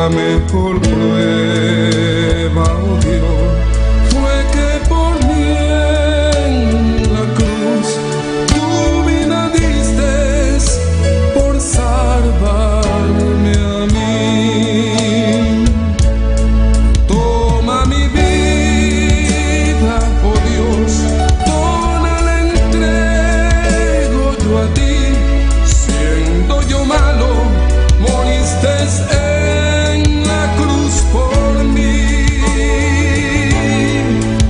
La mejor prueba, oh Dios, fue que por mí en la cruz tu vida diste por salvarme a mí. Toma mi vida, oh Dios, toda la entrego yo a ti. Siendo yo malo, moriste en la cruz por mí.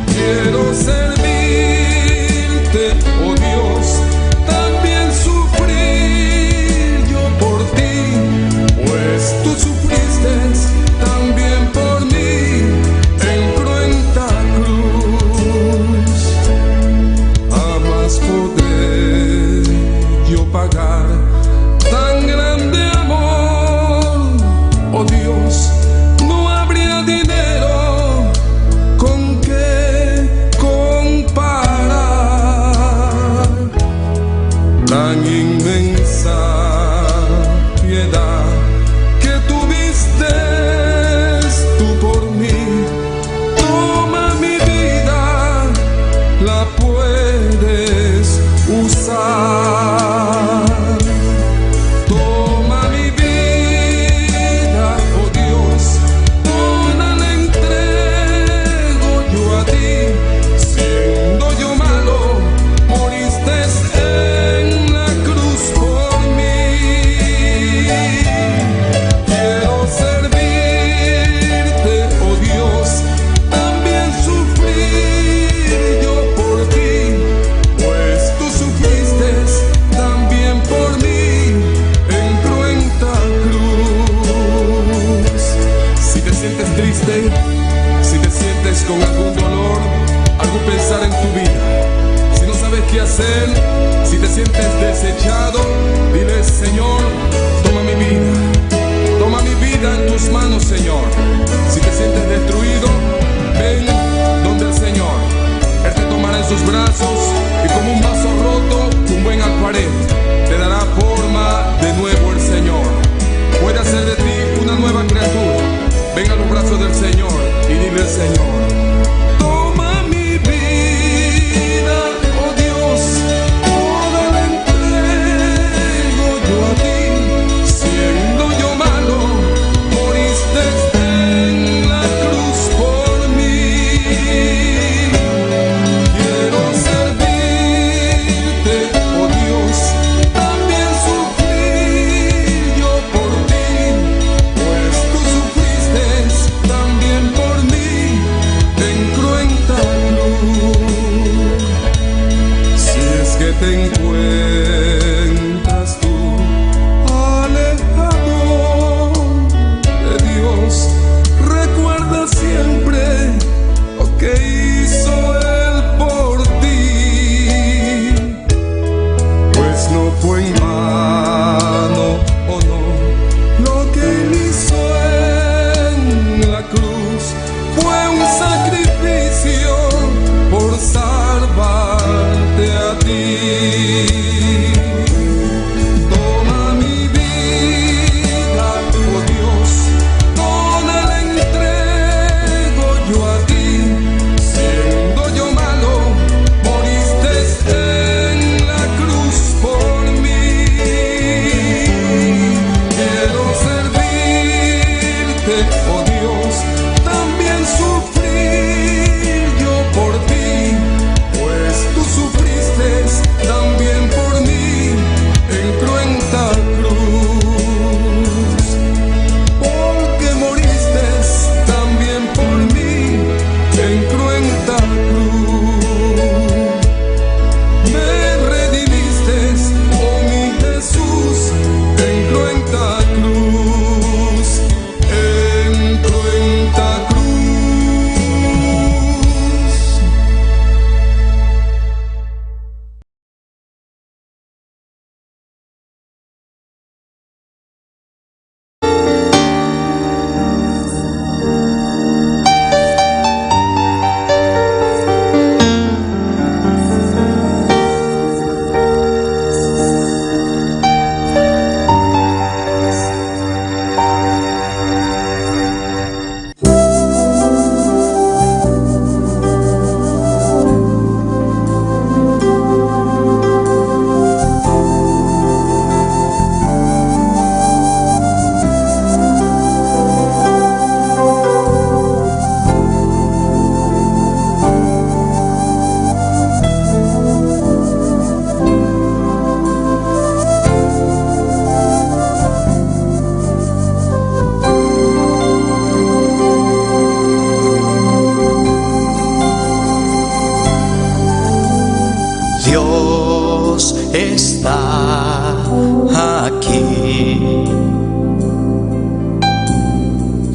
Quiero servirte, oh Dios, también sufrir yo por ti, pues tú sufriste también por mí en cruenta cruz. Jamás podré yo pagar tan grande amor, oh Dios, no habría dinero con que comparar tan inmensa piedad que tuviste tú por mí. Toma mi vida, la puedes usar. Toma mi vida, oh Dios, toda la entrego yo a ti. Siendo yo malo, moriste en la cruz por mí. Quiero servirte, oh Dios, también sufrir yo por ti, pues tú sufriste también por mí en cruenta cruz. Si te sientes triste, si te sientes con algún dolor, algún pensar en tu vida, si no sabes qué hacer, si te sientes desechado, dile: Señor, toma mi vida en tus manos, Señor. Si te sientes destruido, ven donde el Señor. Él te tomará en sus brazos y como un vaso roto, un buen alfarero, te dará forma de nuevo el Señor. Puede hacer de ti una nueva criatura. Ven a los brazos del Señor y dile al Señor: toma mi vida, oh Dios, toda la entrego yo a ti. Siendo yo malo, moriste en la cruz por mí. Quiero servirte, oh Dios, también sufrir yo por ti, pues tú sufriste también por mí en cruenta cruz. Si es que te encuentras tú alejado de Dios, recuerda siempre lo que hizo Él por ti, pues no fue en vano, oh no, lo que Él hizo en la cruz fue un sacrificio por salvarte a ti. Toma mi vida, oh Dios, toda la entrego yo a ti. Siendo yo malo, moriste en la cruz por mí. Quiero servirte, oh Dios, también sufrir yo por ti, pues tú sufriste también por mí en cruenta cruz. Porque moriste también por mí en cruenta cruz. Me redimiste, oh mi Jesús, en cruenta cruz, en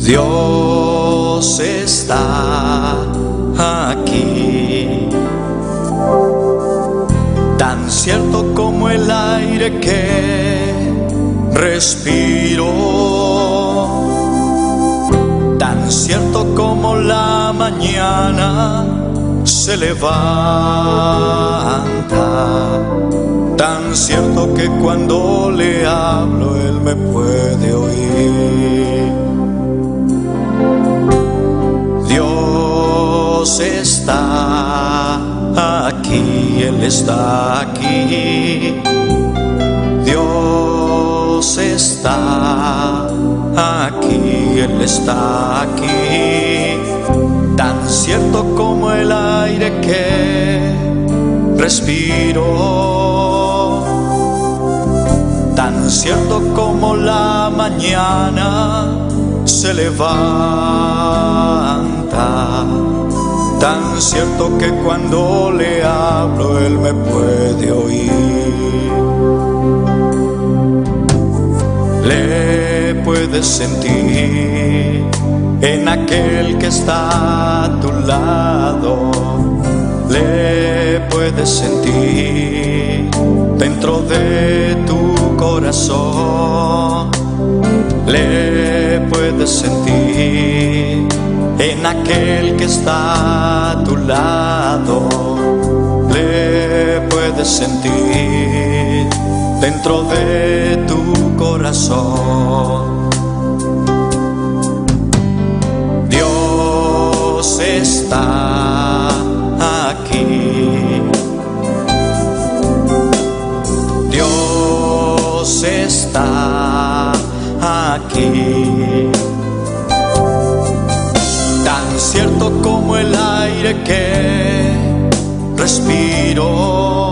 Dios está aquí, tan cierto como el aire que respiro, tan cierto como la mañana se levanta, tan cierto que cuando le hablo Él me puede oír. Dios está aquí, Él está aquí. Dios está aquí, Él está aquí, tan cierto como el aire que respiro, tan cierto como la mañana se levanta, tan cierto que cuando le hablo Él me puede oír. Le puedes sentir en aquel que está a tu lado, le puedes sentir dentro de tu corazón, le puedes sentir en aquel que está a tu lado, le puedes sentir dentro de tu corazón. Dios está aquí, Dios está aquí, tan cierto como el aire que respiro,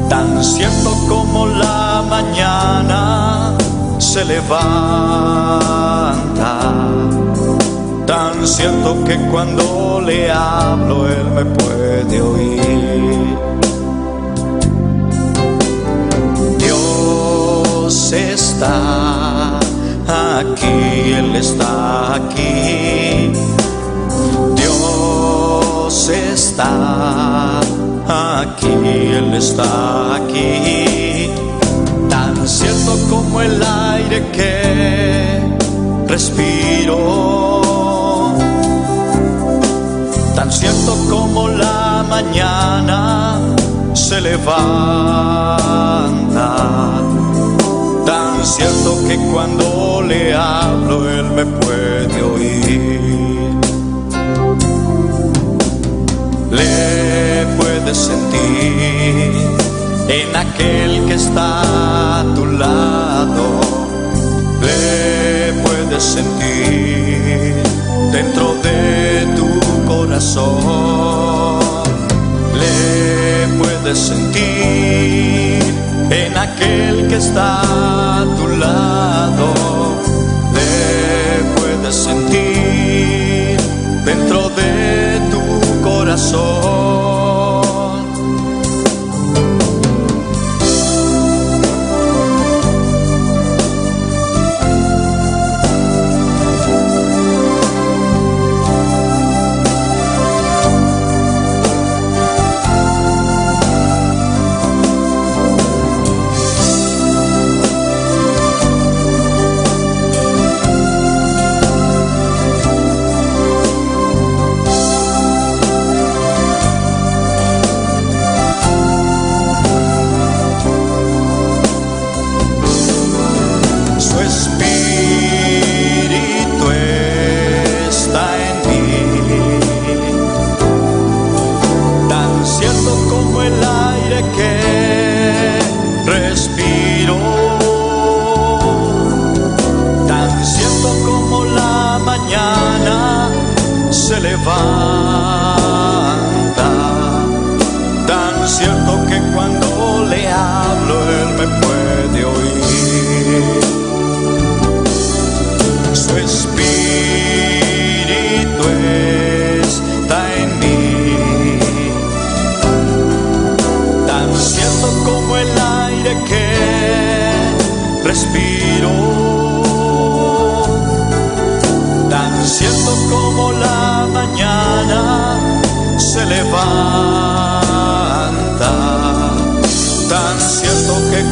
tan cierto como la mañana se levanta, tan cierto que cuando le hablo Él me puede oír. Dios está aquí, Él está aquí. Dios está aquí, Él está aquí, tan cierto como el aire que respiro, tan cierto como la mañana se levanta, tan cierto que cuando le hablo Él me puede oír. Le puedes sentir en aquel que está a tu lado, le puedes sentir dentro de tu corazón, le puedes sentir en aquel que está a tu lado, le puedes sentir dentro de tu corazón.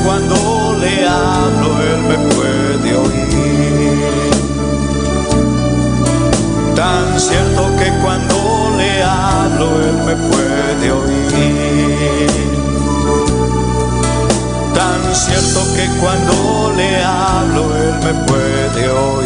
cuando le hablo Él me puede oír. Tan cierto que cuando le hablo Él me puede oír. Tan cierto que cuando le hablo Él me puede oír.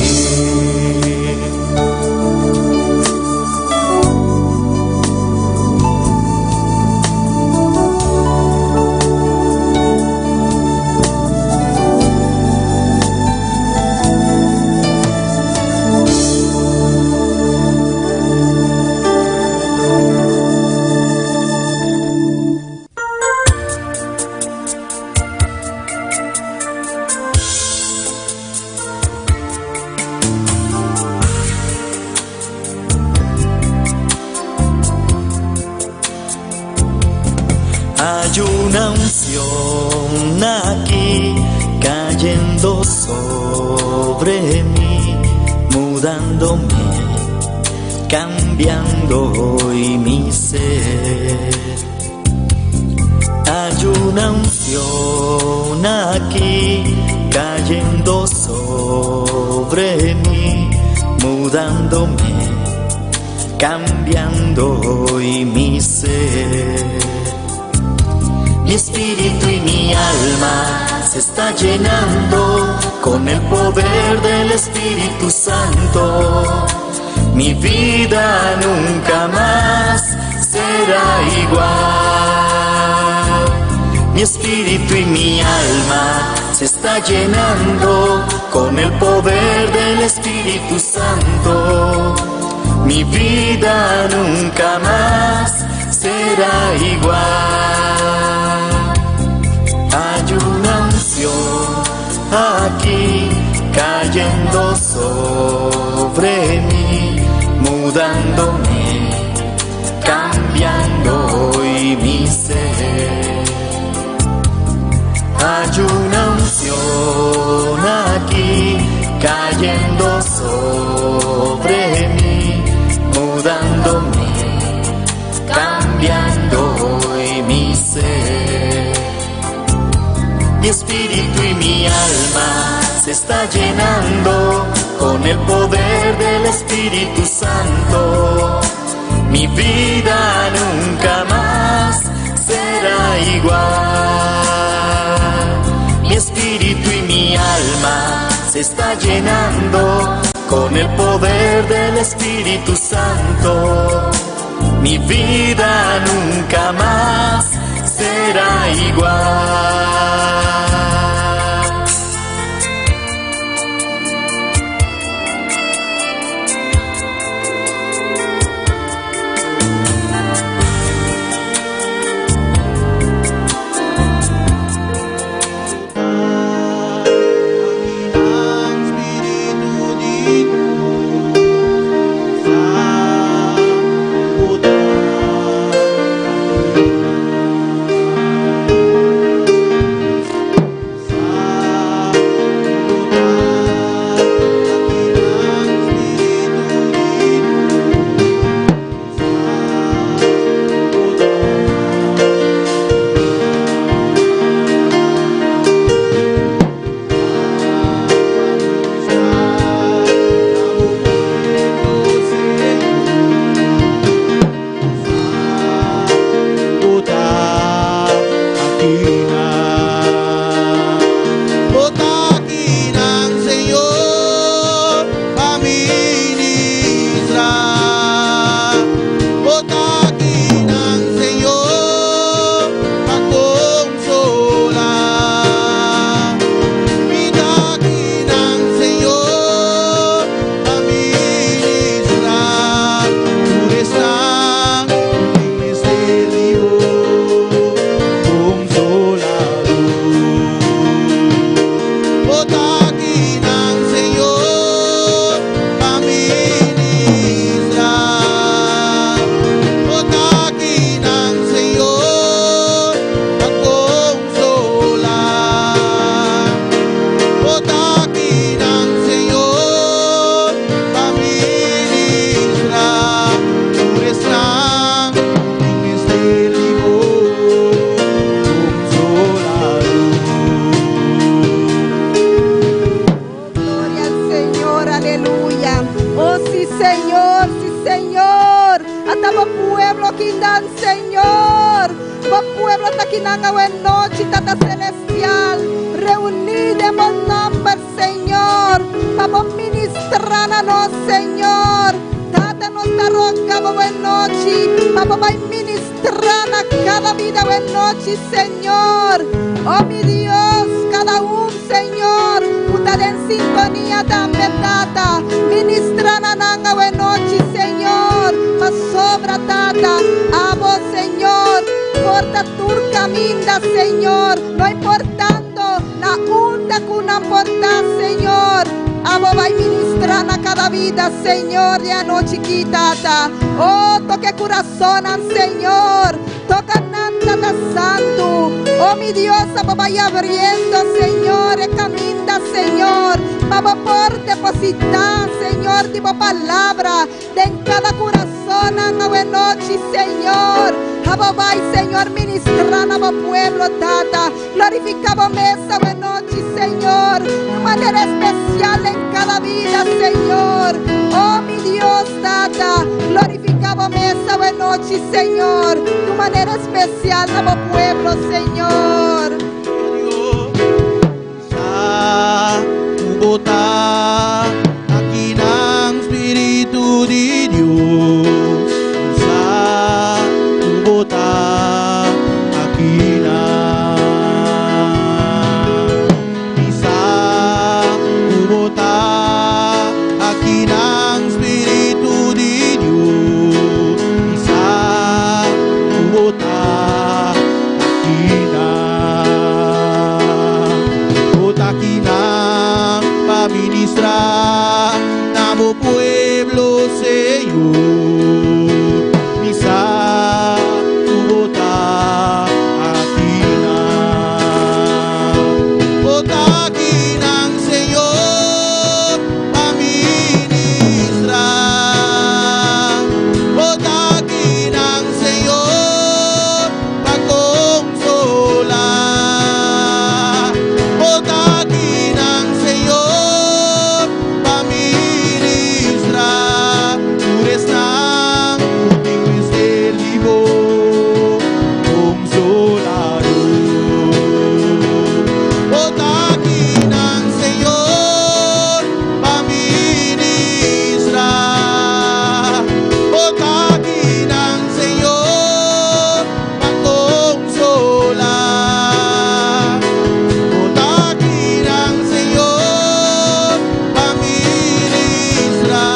Hay una unción aquí cayendo sobre mí, mudándome, cambiando hoy mi ser. Hay una unción aquí cayendo sobre mí, mudándome, cambiando hoy mi ser. Mi espíritu y mi alma se está llenando con el poder del Espíritu Santo. Mi vida nunca más será igual. Mi espíritu y mi alma se está llenando con el poder del Espíritu Santo. Mi vida nunca más será igual. Hay una unción aquí cayendo sobre mí, mudándome, cambiando hoy mi ser. Hay una unción aquí cayendo sobre mí, mudándome, cambiando hoy mi ser. Mi espíritu y mi alma se está llenando con el poder del Espíritu Santo. Mi vida nunca más será igual. Mi espíritu y mi alma se está llenando con el poder del Espíritu Santo. Mi vida nunca más será igual. Aleluya. Oh sí, Señor, sí, Señor. Hasta los pueblos que dan, Señor. Los pueblos hasta que dan buena noche, Tata Celestial. Reunidos en nombre, Señor. Para ministrar a nos, Señor. Tata nos está rogando buena noche. Para ministrar a cada vida buena noche, Señor. Oh mi Dios, cada uno, Señor, puta en sintonía también, Tata. Ministra nanga buena noche, Señor. Pa sobra, Tata. A vos, Señor. Porta tu camino, Señor. No importando la onda que una porta, Señor. A vos va ministrar a cada vida, Señor. Ya no chiquita, Tata. Oh, toque corazón, Señor. Toca nada santo. Oh mi Dios, vaya abriendo, Señor, el camino, Señor. Vamos por depositar, Señor, tipo palabra de en cada corazón, a buena noche, Señor. Vaya, Señor, ministrando a pueblo, Tata. Glorificamos mesa, buena noche, Señor. De manera especial en cada vida, Señor. Oh mi Dios, Tata. Glorificamos mesa, buena noche, Señor. De manera especial a pueblo, Señor. Sa kubota aki ng Espiritu di Diyos. Sa kubota aki na. Sa kubota aki ng Espiritu di Diyos. Sa kubota aki na. Takinang paministra namo pueblo, Señor. Misa kubota akinang. O takinang, Señor, paministra. O takinang, Señor, pagkonsola. O takinang, Señor, paministra. Pures ng uting miserlibo, consolador. O takinang, Señor, paministra. O takinang, Señor, pagkonsola. O takinang, Señor, paministra.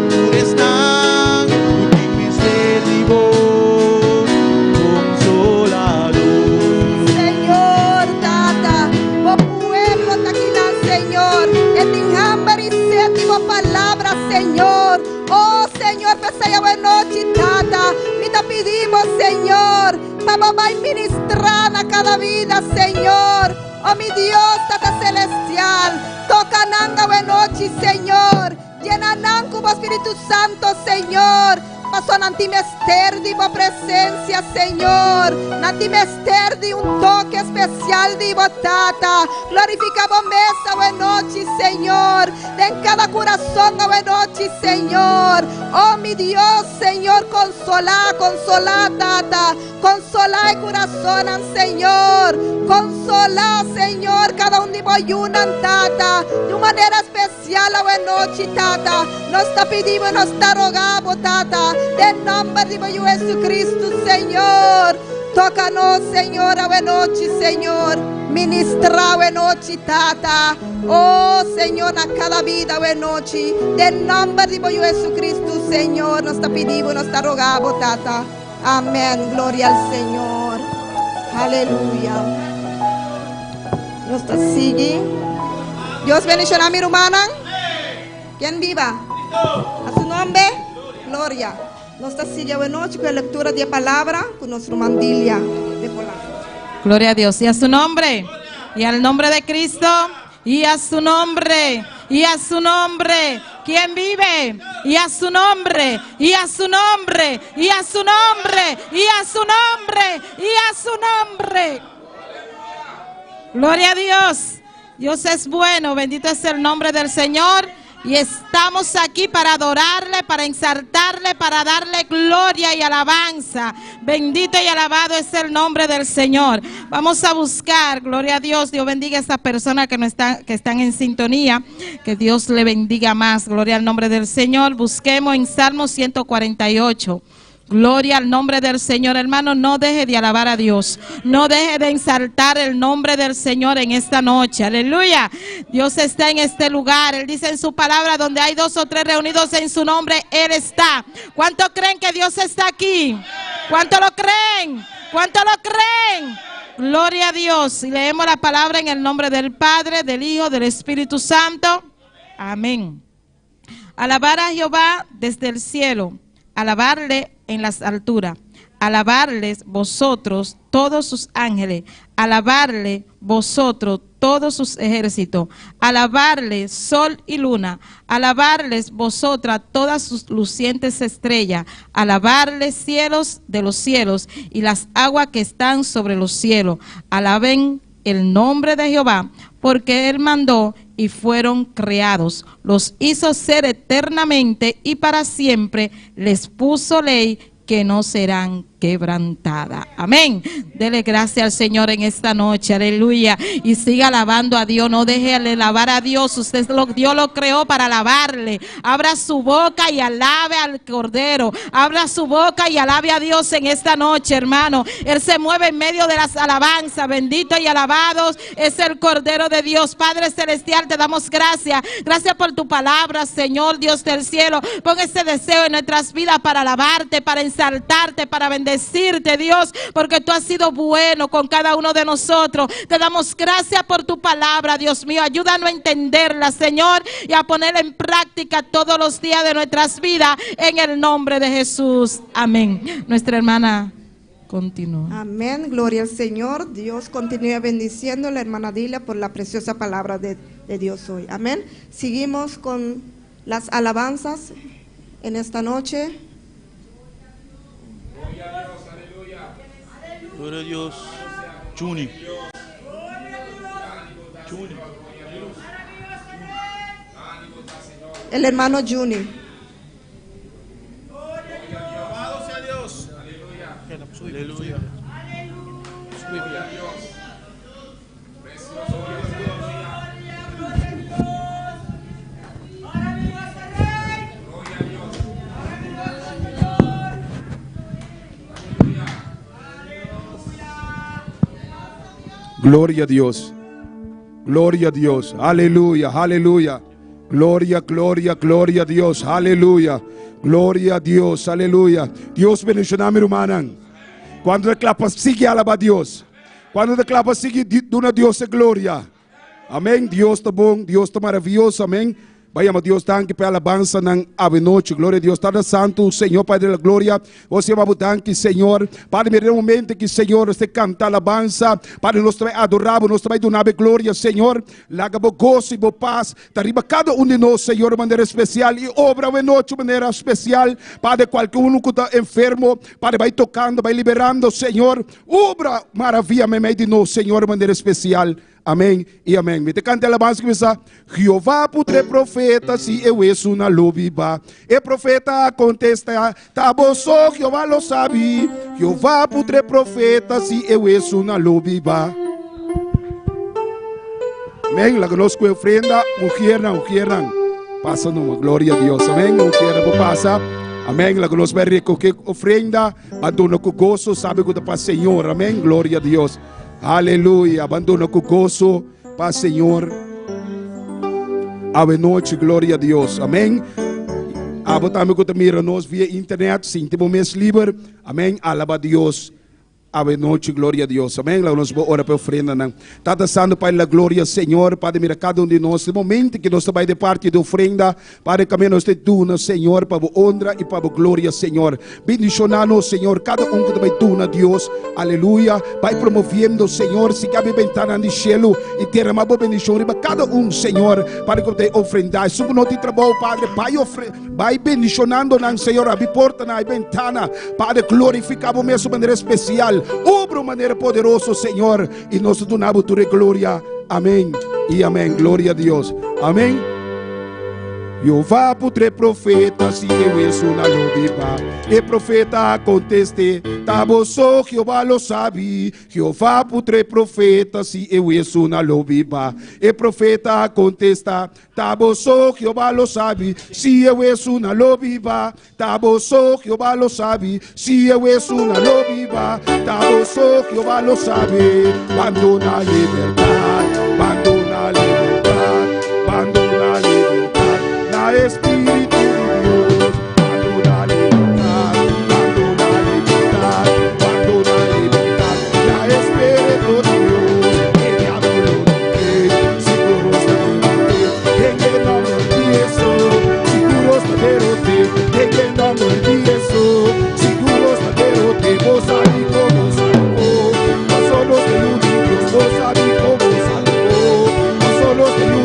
Pures ng uting miserlibo, consolador. Señor, Tata, o pueblo taquilan, Señor, en hambre y séptimo palabra, Señor. Oh, Señor, pesaya buena noche, Tata. Me te pedimos, Señor, para ministrar a cada vida, Señor. Oh, mi Dios, Tata Celestial, toca nanga buena noche, Señor. Llena nangu, Espíritu Santo, Señor. Pasó nanti mester de presencia, Señor. Nanti mester de un toque especial de Tata. Glorificamos mesa, buena noche, Señor. En cada corazón, buena noche, Señor. Oh mi Dios, Señor, consola, consola, Tata. Consola el corazón, Señor. Consola, Señor, cada uno de ayunan, Tata. De una manera especial, buena noche, Tata. Nos está pidiendo, nos está rogando, Tata. En nombre de Jesucristo, Señor. Tócanos, Señor, buena noche, Señor. Ministra, buena noche, Tata. Oh, Señor, a cada vida, buena noche. En nombre de Jesucristo, Señor. Nos está pidiendo, nos está rogando, Tata. Amén. Gloria al Señor. Aleluya. Nos está sigue. Dios bendiga a mi hermana. ¿Quién viva? A su nombre. Gloria. Nos está sigue buena noche con la lectura de palabra con nuestra mandilla de Polanco. Gloria a Dios. Y a su nombre. Y al nombre de Cristo. Y a su nombre. Y a su nombre. ¿Quién vive? Y a su nombre. Y a su nombre. Y a su nombre. Y a su nombre. Y a su nombre. Gloria a Dios. Dios es bueno. Bendito es el nombre del Señor. Y estamos aquí para adorarle, para exaltarle, para darle gloria y alabanza. Bendito y alabado es el nombre del Señor. Vamos a buscar, gloria a Dios. Dios bendiga a estas personas que están en sintonía. Que Dios le bendiga más. Gloria al nombre del Señor. Busquemos en Salmo 148. Gloria al nombre del Señor, hermano. No deje de alabar a Dios. No deje de exaltar el nombre del Señor en esta noche. Aleluya. Dios está en este lugar. Él dice en su palabra, donde hay 2 o 3 reunidos en su nombre, Él está. ¿Cuántos creen que Dios está aquí? ¿Cuántos lo creen? ¿Cuántos lo creen? Gloria a Dios. Y leemos la palabra en el nombre del Padre, del Hijo, del Espíritu Santo. Amén. Alabar a Jehová desde el cielo. Alabarle en las alturas, alabarles vosotros todos sus ángeles, alabarle vosotros todos sus ejércitos, alabarle sol y luna, alabarles vosotras todas sus lucientes estrellas, alabarles cielos de los cielos y las aguas que están sobre los cielos, alaben el nombre de Jehová, porque Él mandó y fueron creados, los hizo ser eternamente y para siempre, les puso ley que no serán quebrantada. Amén. Dele gracias al Señor en esta noche. Aleluya. Y siga alabando a Dios. No deje de alabar a Dios. Dios lo creó para alabarle. Abra su boca y alabe al Cordero. Abra su boca y alabe a Dios en esta noche, hermano. Él se mueve en medio de las alabanzas. Bendito y alabados es el Cordero de Dios. Padre Celestial, te damos gracias. Gracias por tu palabra, Señor Dios del cielo. Pon ese deseo en nuestras vidas para alabarte, para exaltarte, para bendecirte, Dios, porque tú has sido bueno con cada uno de nosotros. Te damos gracias por tu palabra, Dios mío. Ayúdanos a entenderla, Señor, y a ponerla en práctica todos los días de nuestras vidas, en el nombre de Jesús. Amén. Nuestra hermana continúa. Amén, gloria al Señor. Dios continúe bendiciendo a la hermana Dilia por la preciosa palabra de Dios hoy. Amén. Seguimos con las alabanzas en esta noche. Gloria a Dios. Juni. El hermano Juni. Alabado sea Dios. Aleluya. Gloria a Dios. Gloria a Dios. Aleluya, aleluya. Gloria, gloria, gloria a Dios. Aleluya. Gloria a Dios. Aleluya. Dios bendiga mi hermana. Quando declara sigue alabar a Deus. Quando declara sigue dona a Deus a glória. Amém. Deus está bom, Deus está maravilhoso. Amém. Vayamos, Deus, danke pela alabança na ave noite. Glória a Deus. Está santo, Senhor, Pai da glória. Você vai danke, Senhor. Para me momento que, Senhor, você canta alabança. Para nós também adorar, nós também donar glória, Senhor. Laga bo gozo e bo paz. Arriba cada de nós, Senhor, de maneira especial. E obra a noite de maneira especial. Para qualquer que está enfermo. Para vai tocando, vai liberando, Senhor. Obra maravilha me meio de nós, Senhor, de maneira especial. Amém e amém. Me te canta a alabança que pensa. Jeová putre profeta se eu isso na lobiba. E profeta contesta. Tá bom só, Jeová lo sabe. Jeová putre profeta se eu isso na lobiba. Amém. La conosco ofrenda. Mujer não. Passa numa. Glória a Deus. Amém. Mujer não passa. Amém. La conosco vai recoger ofrenda. Abandona com gozo. Sabe que para o Senhor. Amém. Glória a Deus. Aleluia, abandona com gozo para o Senhor. Ave noite, glória a Deus, amém. Abotamos que mira nós via internet, sentimos mais livre, amém. Alaba a Deus. Ave noite, glória a Deus, amém. Lá nós vamos orar para a ofrenda. Está dançando para a glória, Senhor, para mirar cada de nós. No momento que nós estamos de parte da ofrenda, para caminhar nós de tuna, Senhor, para a honra e para a glória, Senhor. Bendicionando, Senhor, cada que também tuna, Deus, aleluia. Vai promovendo, Senhor, se cabe ventana de cielo e terra, mas boa bendição, cada Senhor, para que te ofrendar. Subo no te trabalho, Padre, vai bendicionando, Senhor, abre porta na ventana, para glorificar o mesmo de maneira especial. Obra de maneira poderosa, Senhor, e nós donamos tua glória. Amém e amém. Glória a Deus. Amém. Jeová putre profeta, se eu sou na lobiba. E profeta conteste, taboso Jeová lo sabe. Jeová putre profeta, se eu sou na lobiba. E profeta contesta, taboso Jeová lo sabe. Se eu sou na lobiba, taboso Jeová lo sabe. Se eu sou na lobiba, taboso Jeová lo sabe. Quando na liberdade, quando na liberdade, quando na liberdade, na Espírito de Deus, quando na liberdade, quando na liberdade, quando na liberdade, na Espírito de Deus, que diabo não tem, seguros de Deus, que não me disso, seguros de Deus, que não me disso, seguros de Deus, vos sabe como salvou, nós somos de Deus, vos sabe como salvou, nós somos de Deus.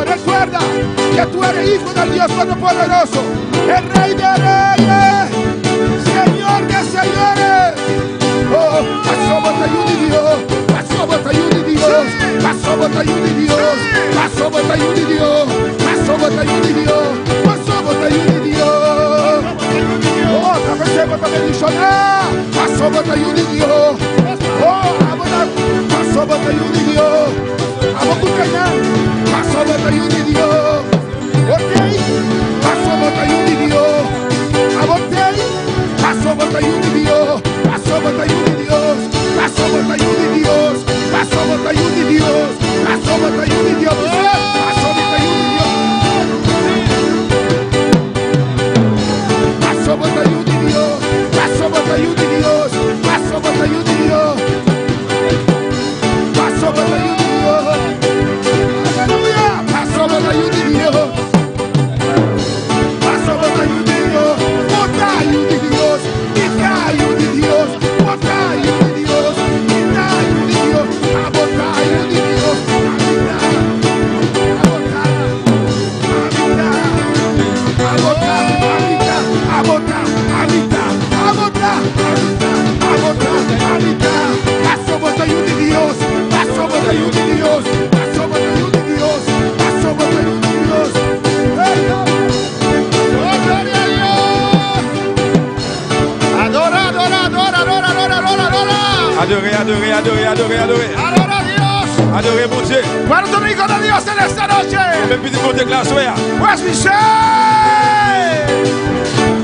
Recuerda que tú eres hijo del Dios Todopoderoso, el Rey de Reyes, Señor de Señores. Oh, pasó botellón de Dios, pasó botellón de Dios. Paso batallón de Dios. Paso batallón de Dios. Paso batallón de Dios. Paso batallón de Dios. Oh, también batallón de Dios. Paso batallón de Dios. Oh, paso batallón de Dios. Vamos a cañar. Paso batallón de Dios. Ok. Paso batallón de Dios. Vamos a paso batallón de Dios. Paso batallón de Dios. Paso batallón de Dios. Paso batallón de Dios. Paso batallón de Dios. Paso batallón de Dios. Paso batallón de Dios. Paso batallón de Dios. Paso batallón de Dios. Paso batallón de Dios. Aleluya. Paso batallón de Dios. Paso batallón de Dios. Batallón de Dios. Batallón de Dios. Batallón de Dios. Batallón de Dios. Batallón de Dios. Paso batallón de Dios. Paso batallón de Dios. Paso batallón de Dios. Paso batallón de Dios. Oh, gloria a Dios. Adora, adora, adora, adora, adora, adora, adora. Adorez, adorez, adorez, adorez, adorez. Adora a Dios. Adorez mon Dieu. ¿Cuántos hijos de Dios en esta noche? Même petit bon Dieu classe, ouais. Pues Michel.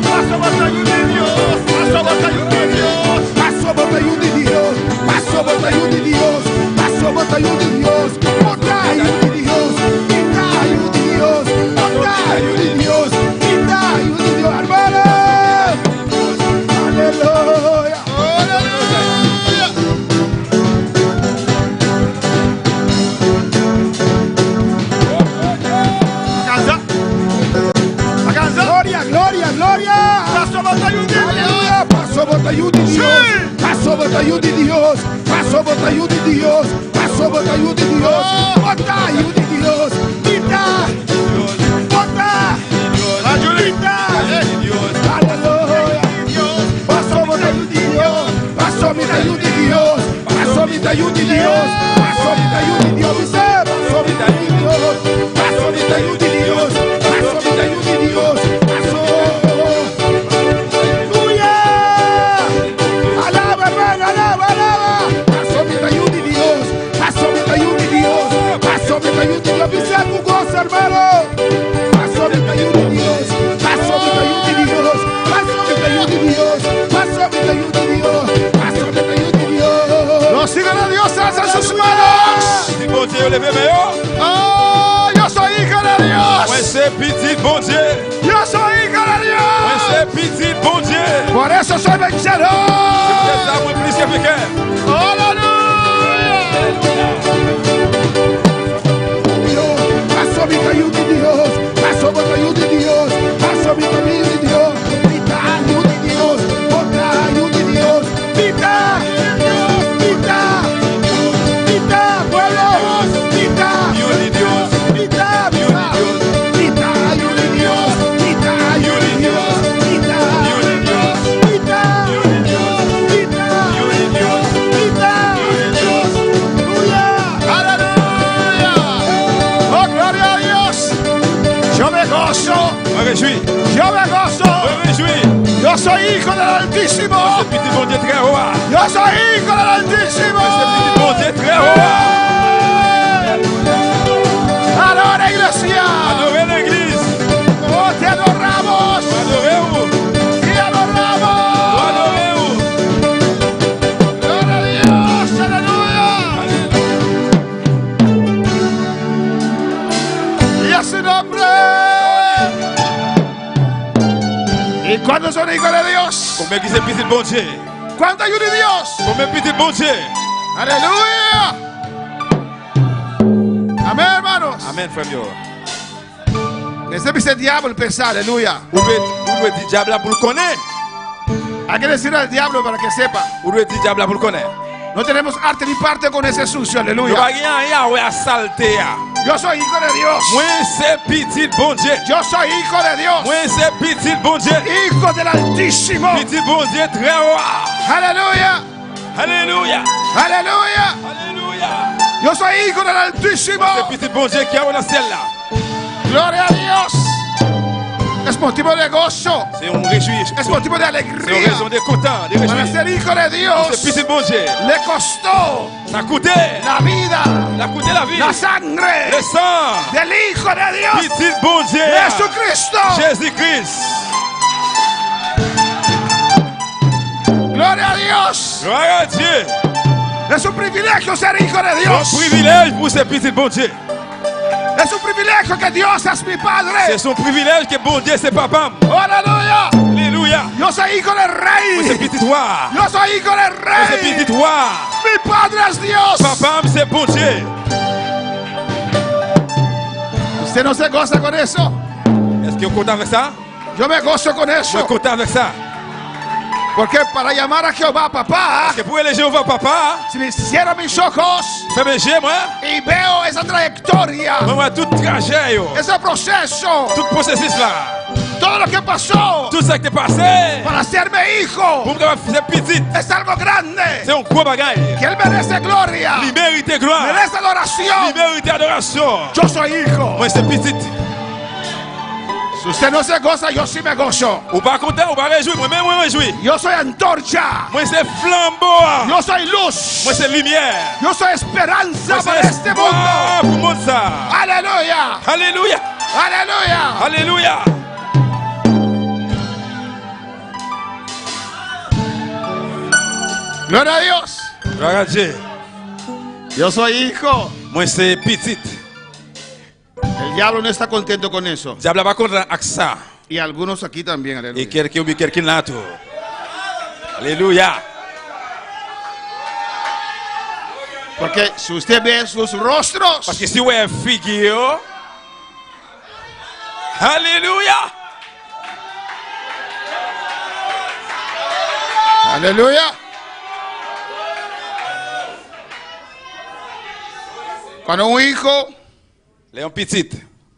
Paso batallón de Dios. Paso batallón de Dios. Paso batallón de Dios. Paso batallón de Dios. Paso batallón de Dios. Batallón de Dios. Batallón de Dios. Batallón de Dios. Batallón de Dios. Hermano. Aleluya. Aleluya. Gloria, gloria, gloria. Paso batallón de Dios. Paso batallón de Dios. Paso batallón de Dios. Paso batallón de Dios. Paso batallón de Dios. Batallón de Dios. Quita. Bota. Ayudita. Aleluya. Paso batallón de Dios. Paso batallón de Dios. Paso batallón de Dios. Paso batallón de Dios. Paso batallón de Dios. Paso batallón de Dios. Paso batallón de Dios. Paso. Aleluya. Alaba, hermano, alaba, alaba. Paso batallón de Dios. Paso batallón de Dios. Paso batallón de Dios. Dice tu gozo, hermano. Paso batallón de Dios. Paso batallón de Dios. Paso batallón de Dios. Paso batallón de Dios. Paso batallón de Dios. Los hijos de Dios alzan sus manos. Petit bon Dieu, levez meilleur. Oh, yo soy hijo de Dios. Moi c'est petit bon Dieu. Yo soy hijo de Moi Dios. c'est petit bon Dieu. Por eso soy vencedor. C'est ça, moi plus que quelqu'un. Aleluya. Paso batallón de Dios. Paso batallón de Dios. Paso batallón de Dios. Batallón de Dios. Batallón de Dios. Pita. Pita. Pita, pueblo. Pita. Dieu de Dios. Pita. Pita. Pita. Dios de Dios. Pita. Dios de Dios. Pita. Dieu de Dios. Pita. Dieu de Dios. Pita. Dieu de Dios. Pita. Dieu de Dios. Aleluya. Oh, gloria a Dios. Yo me gozo. Me réjouis. Yo me gozo. Me réjouis. Yo soy hijo del Altísimo. C'est petit bon Dieu très haut. Yo soy hijo del Altísimo. C'est petit bon Dieu très haut. Adora, iglesia. Adorez l'église. Oh, te adoramos. Adorez-vous. Te adoramos. Adorez-vous. Gloria a Dios. Aleluya. Y a su nombre. ¿Y cuántos son hijos de Dios? Combien qui c'est petit bon Dieu? ¿Cuántos hay de Dios? Combien petit bon Dieu? Aleluya. Amén, hermanos. Amen, frère Mio. Ese es el diablo pensar, aleluya. Vous devez dire diable là pour le connaître. Hay que decir al diablo para que sepa. Vous devez dire diable là pour le connaître. No tenemos arte ni parte con ese sucio, Nous pas aleluya. rien ouais à saleté. Yo soy hijo de Dios. Moi c'est petit bon Dieu. Yo soy hijo de Dios. Moi c'est petit bon Dieu. Hijo del Altísimo. Petit bon Dieu très haut. Aleluya. Alléluia. Aleluya. Alléluia. Yo soy hijo del Altísimo. C'est petit bon Dieu qui est dans le ciel là. Gloria a Dios. Es motivo de gozo. C'est un réjouir. Es motivo de C'est une alegría. raison de content, de Para réjouir. ser hijo de C'est Dios petit bon Dieu. le costó Ça a coûté. la vida, Ça a coûté la vie. la sangre Le sang. del Hijo de Dios, Petit bon Dieu. Jesucristo. Jésus-Christ. Gloria a Dios. Gloire à Dieu. Es un privilegio ser hijo de C'est un Dios. privilège pour ce petit bon Dieu. Es un privilegio que Dios es mi C'est Padre. son privilège que bon Dieu c'est papa. Oh, aleluya. Alléluia. Yo soy hijo del Pour ce Rey. petit toi. Yo soy hijo del Pour ce petit Rey. toi. Mi Padre es Dios. Papa c'est bon Dieu. Usted no se goza con eso. Est-ce que vous êtes content avec ça? Yo me gozo con Vous êtes eso. content avec ça? Porque para llamar a Jehová papá, Parce que pour éleger Jéhovah papa, si me cierro mis ojos fais berger moi. y veo esa trayectoria, Moi tout trajet yo. ese proceso, Tout processus là. todo lo que pasó Tout ça qui est passé. para hacerme hijo, Pour me faire petit. es algo grande. C'est un gros bagaille. Que Él merece gloria, Il mérite gloire. merece adoración. Il mérite adoration. Yo soy hijo. Moi c'est petit. Si usted no se goza, yo sí me gozo. Ou pas content, ou pas réjoui. Moi-même, moi réjoui. Yo soy antorcha. Moi c'est flambeau. Yo soy luz. Moi c'est lumière. Yo soy esperanza Moi para c'est este espoir mundo. pour le monde ça. Aleluya. Alléluia. Aleluya. Alléluia. Gloria a Dios. Gloire à Dieu. Yo soy hijo. Moi c'est petit. El diablo no está contento con eso. Diable va contre avec ça. Y algunos aquí también, Et aleluya. quelqu'un là tout. Alléluia. Porque si usted ve sus rostros, Parce que si vous avez figure. Alléluia. aleluya. Cuando un hijo Les un petit.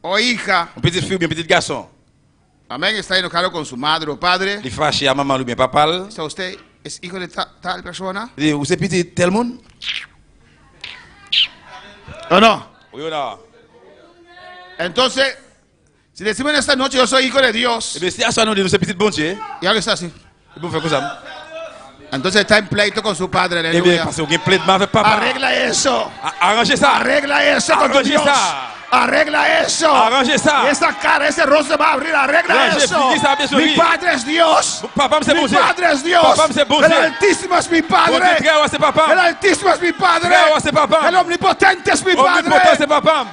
o hija, Un petit fille ou bien petit garçon. amén, está enojado con su madre o padre, Il fâché à maman ou bien papa. o sea, usted es hijo de tal persona, Il dit, vous c'est petit tel monde? ¿o no? Oui ou non? Entonces, si decimos en esta noche yo soy hijo de Dios, Eh bien, si à soi nous dit, nous c'est petit bon Dieu. y algo está así, Et vous faites comme ça. entonces está en pleito con su padre, Eh bien, aleluya. parce que vous avez plein de mal avec papa. Arregla eso, Arrangez ça. arregla eso con tu Arrange Dios, ça. arregla eso. Arrange ça. Y esa cara, ese rostro va a abrir, arregla Arrange, eso. fini ça, bien sûr, Mi oui. Padre es Dios. Papa, c'est bon Mi Dieu. Padre es Dios. Papa, c'est bon El Dieu. Altísimo es mi Bon Dieu, Padre. frère, c'est El papa. Altísimo es mi Padre. Frère, c'est papa. El Omnipotente es mi Omnipotent, Padre. c'est papa.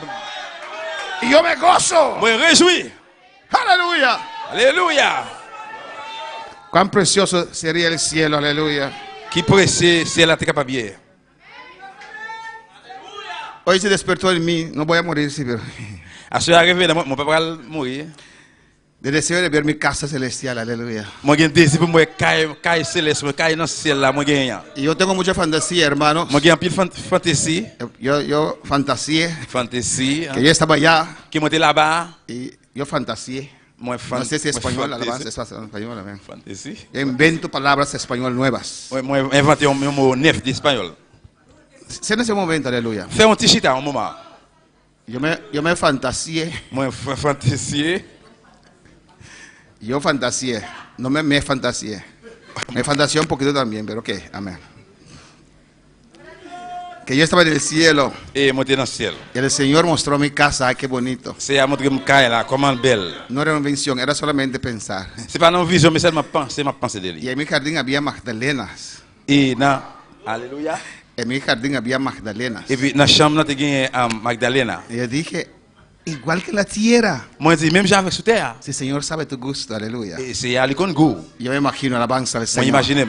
Y yo me gozo. Moi, réjouis. Aleluya. Alléluia. Cuán precioso sería el cielo, aleluya. Qui précieux, c'est la capable bien. Hoy se despertó en mí, no voy a morir, sí, pero À ce arrivé, mon papa va mourir. de deseo de ver mi casa celestial, aleluya. Moi, j'ai un désir pour moi, caille céleste, moi, caille dans le ciel là, moi, j'ai rien. Y yo tengo mucha fantasía, hermanos. Moi, j'ai un pile fantaisie. Yo fantaseé Fantaisie. que yo estaba allá Qui monte là-bas. y yo fantaseé. Moi, No sé si es español, fantaisie. alabanza es español, amén. Fantaisie. Yo invento palabras español nuevas. Moi, inventé un mot neuf d'espagnol. C'est en ese momento, aleluya. Fais un petit chita un moment. Yo me fantaseé, Moi, fantaisie. yo fantaseé, no me fantaseé. Me fantaseé un poquito también, pero ok, amén. Que yo estaba en el cielo Et monter dans le ciel. y el Señor mostró mi casa, ay, qué bonito. C'est à montrer mon caille là, comment belle. No era una invención, era solamente pensar. C'est pas une vision, mais c'est ma pensée de lui. Y en mi jardín había magdalenas. Et dans, alléluia. En mi jardín había magdalenas. Et puis dans la chambre, tu as Magdalena. Y yo dije, igual que en la tierra. Moi, je dis, même j'ai avec sous terre. Si el Señor sabe tu gusto, aleluya. Et c'est à l'icône goût. Yo me imagino alabanza al Moi, Señor. imaginez.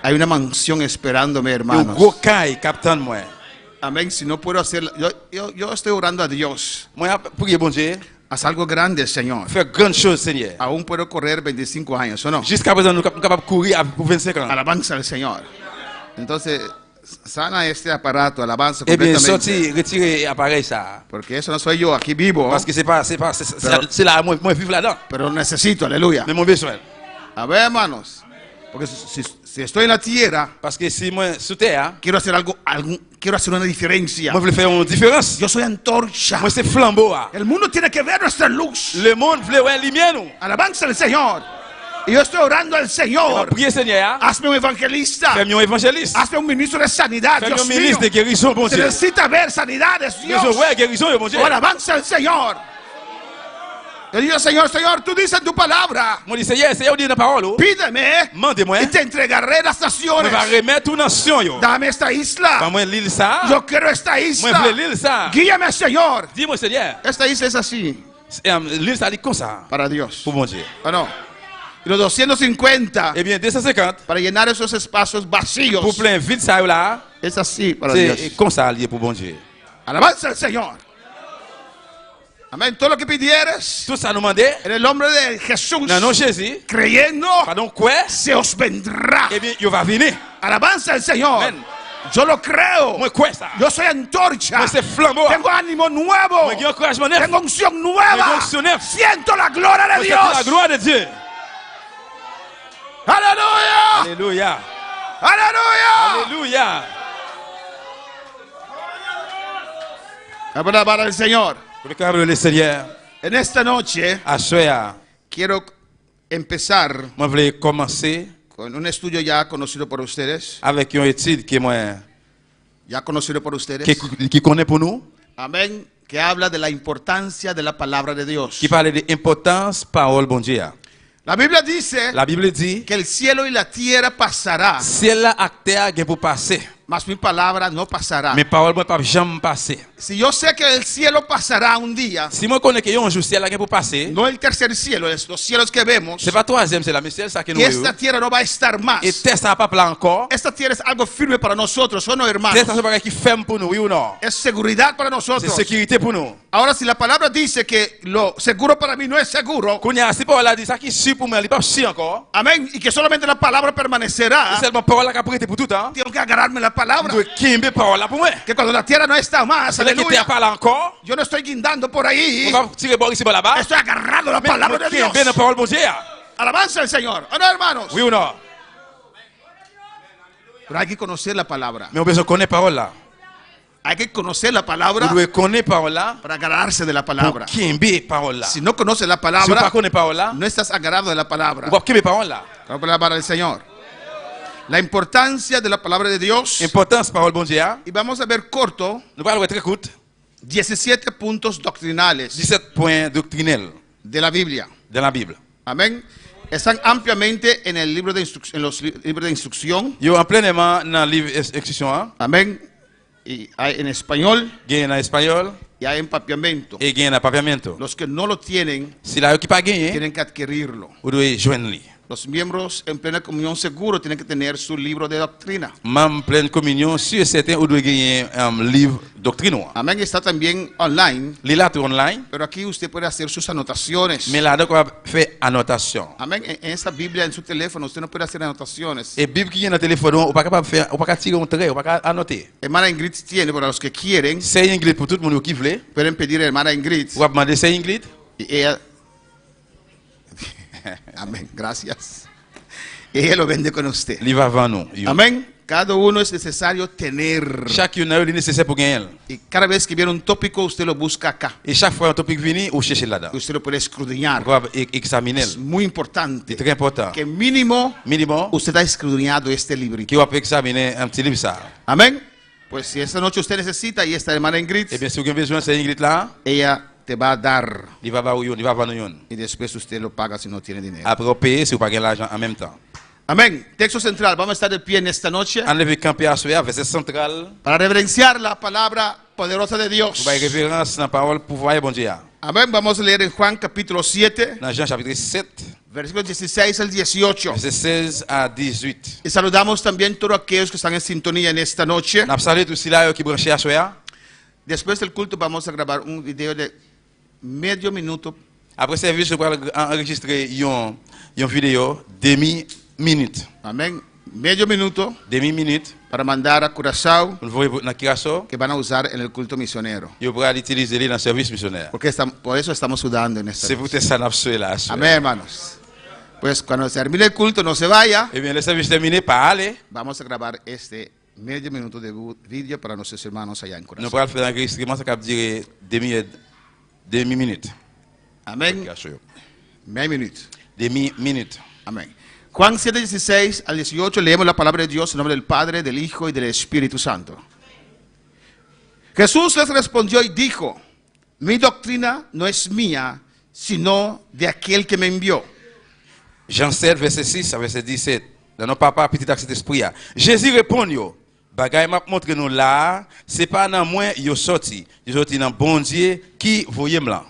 Hay una mansión esperándome, Un hermanos. gros caille, capitaine, moi. Amén. Si no puedo hacer, yo estoy orando a Dios. Moi, prier bon Dieu. Haz algo grande, Señor. Faire grande chose, Seigneur. Aún puedo correr 25 años, ¿o no? Jusqu'à présent, nous sommes capables de courir pour 25 ans. Alabanza al Señor. Entonces, sana este aparato, alabanza Eh bien, completamente. sorti, retirer l'appareil, ça. Porque eso no soy yo, aquí vivo. Parce que c'est là, moi, vivre là-dedans. Pero necesito, aleluya. Mais mon besoin. A ver, hermanos. Porque Si estoy en la tierra, Parce que si moi sous terre, quiero hacer quiero hacer una diferencia. moi voulais faire une différence. Yo soy antorcha. Moi c'est flambeau. El mundo tiene que ver nuestra luz. Le monde voulait voir lumière nous. Alabanza al Señor. Y yo estoy orando al On va Señor. prier Seigneur. Hazme un evangelista. Fais-moi un évangéliste. Hazme un ministro de sanidad. Fais-moi Dios un mío. ministre de guérison, bon Se Dieu. necesita ver sanidades, Je Dios. vois guérison, bon Dieu. Oh, alabanza al Señor. Yo digo, Señor, Señor, tú dices en tu palabra. Moi dis Seigneur, Seigneur dit dans parole. Pídeme Demandez-moi. y te entregaré las On naciones. va remettre une nation yo. Dame esta isla. Pas moi l'île ça. Yo quiero esta Moi isla. voulais l'île ça. Guíame, Señor. Dis-moi Seigneur. Esta isla es así L'île ça dit comme ça. para Dios. Pour bon Dieu. ¿O no? Y los 250 Eh bien 250 para llenar esos espacios vacíos. pour plein vide ça là. Es así para Dios. C'est comme ça lié pour bon Dieu. Alabanza al Señor. Amén. Todo lo que pidieres Tout ça nous demandait. en el nombre de Jesús, Dans nom Jésus. creyendo, Pardon quoi? se os vendrá. Eh bien, il va venir. Alabanza al Señor. Amén. Yo lo creo. Moi quoi ça? Yo soy antorcha. Moi c'est flambeau. Tengo ánimo nuevo. Moi j'ai encouragement neuf. Tengo unción Moi nueva. j'ai onction neuf. Siento la gloria de Moi, c'est la Dios. gloire de Dieu. Aleluya. Alléluia. Aleluya. Alléluia. Alabar al Señor. Pour le câble le Seigneur. En esta noche À soir, quiero empezar moi je voulais commencer con un estudio ya conocido por ustedes. avec une étude qui moi Ya conocido por ustedes. qui connaît pour nous, Amén. Que habla de la importancia de la palabra de Dios. qui parle de l'importance parole bon Dieu. La Biblia dice La Bible dit que el cielo y la tierra pasará, ciel la ak terre gen pour passer, mas mi palabra no pasará. mais parole moi pas jamais passer. Si yo sé que el cielo pasará un día, Si moi connais que un jour ciel la gen pour passer, no el tercer cielo, es los cielos que vemos, c'est pas troisième, c'est la mais ciel ça que nous que voyons. esta tierra no va a estar más. Et terre ça pas plat encore. Esta tierra es algo firme para nosotros, ¿o no, hermanos? Terre ça c'est pas qui ferme pour nous, oui ou non? Es seguridad para C'est nosotros. sécurité pour nous. Ahora, si la palabra dice que lo seguro para mí no es seguro, Kounya si parole la dit ça qui sûr pour moi, il pas sûr encore. amén, y que solamente la palabra permanecerá, C'est seulement parole la qui prêté pour tout temps. tengo que agarrarme la palabra. Doit kimbe parole là pour moi. Que cuando la tierra no está más, C'est là qui terre aleluya, pas là encore. yo no estoy guindando por ahí, On va tirer bord ici par là-bas. estoy agarrando la palabra de Dios. Kimbe la parole bon Dieu. Alabanza al Señor. ¿O no, hermanos? Oui ou non? Pero hay que conocer la palabra. Mais on besoin connaître parole là. Hay que conocer la On palabra doit connaître parole là. para agarrarse de la Pour palabra. kimbe parole là. Si no conoces la Si on pas palabra, connaît parole là, no estás agarrado de la palabra. on va kimbe parole là. La palabra del Señor. La importancia de la palabra de Dios. Importance parole bon Dieu. Y vamos a ver corto Nous allons très court. 17 puntos doctrinales 17 points doctrinels de la Biblia. dans la Bible. Amén. Están ampliamente en el libro de en los libros de instrucción. Yo en pleinement dans le livre instruction, Amén. Y hay en español gagne en espagnol y hay en papiamento. et gagne en papiamento. Los que no lo tienen Si la qui pas gagné, tienen que adquirirlo. vous devez joindre. Los miembros en plena comunión seguro tienen que tener su libro de doctrina. Même pleine communion, sûr et certain, vous devez gagner un livre doctrine. Amén. Está también online, Il est là tout online, pero aquí usted puede hacer sus anotaciones. mais là, donc, on va faire annotation. Amén. En esta Biblia, en su teléfono, usted no puede hacer anotaciones. Et Bible qui est dans le téléphone, on ne peut pas faire, on peut pas tirer un trait, on peut pas annoter. Hermana Ingrid tiene, para los que quieren, C'est Ingrid pour tout le monde qui veut. pueden pedir a hermana Ingrid. On va demander c'est Ingrid. Y ella, amén, gracias. Y ella lo vende con usted. Il va avant nous. Amén. Cada uno es necesario tener. Chacun a eu le nécessaire pour gagner. Y cada vez que viene un tópico, usted lo busca acá. Et chaque fois un topic vient, on cherche là-dedans. Usted lo puede escudriñar. On va examiner. Es muy importante C'est très important. que mínimo Minimum, usted ha escudriñado este librito. qui va examiner un petit livre ça. Amén. Pues si esta noche usted necesita, y esta hermana Ingrid, Et bien, si vous avez besoin de cette Ingrid là, ella te va a dar. il va voir où il va voir nous. Y después usted lo paga si no tiene dinero. Après, on paye si vous payez l'argent en même temps. Amén. Texto central. Vamos a estar de pie en esta noche Enlevez camper à soir, verset central. para reverenciar la palabra poderosa de Dios. Vous avez référence dans la parole pouvoir et bon Dieu. Amén. Vamos a leer en Juan capítulo 7, Dans Jean chapitre 7, versículos 16 al 18. verset 16 à 18. Y saludamos también a todos aquellos que están en sintonía en esta noche. Nous saluons tous ceux qui branchent à soir. Después del culto vamos a grabar un video de medio minuto Après service, je vais enregistrer une vidéo demi-minute. amén, medio minuto Demi-minute. para mandar a Curazao, Nous voyons dans Kirasso. que van a usar en el culto misionero. Je pourrais l'utiliser dans le service missionnaire. Porque por eso estamos sudando en esta C'est noche. pour que ça n'a pas là. Amén, hermanos. Pues cuando termine el culto, no se vaya. Eh bien, le service terminé, pas aller. Vamos a grabar este medio minuto de vídeo para nuestros hermanos allá en Nous Corazón. pourrons faire un enregistrement, ça va durer demi minutes. Amén. Media minute. Demi minutes. Amén. Juan 7, 16 al 18, leemos la palabra de Dios en nombre del Padre, del Hijo y del Espíritu Santo. Jesús les respondió y dijo: mi doctrina no es mía, sino de aquel que me envió. Jean 7, verset 6 à verset 17. Dans nos papa, petit accès d'esprit. Jésus répond yo, bagay m'a montre nous là, c'est pas dans moi yo sorti. Yo sorti dans bon Dieu qui voyait là.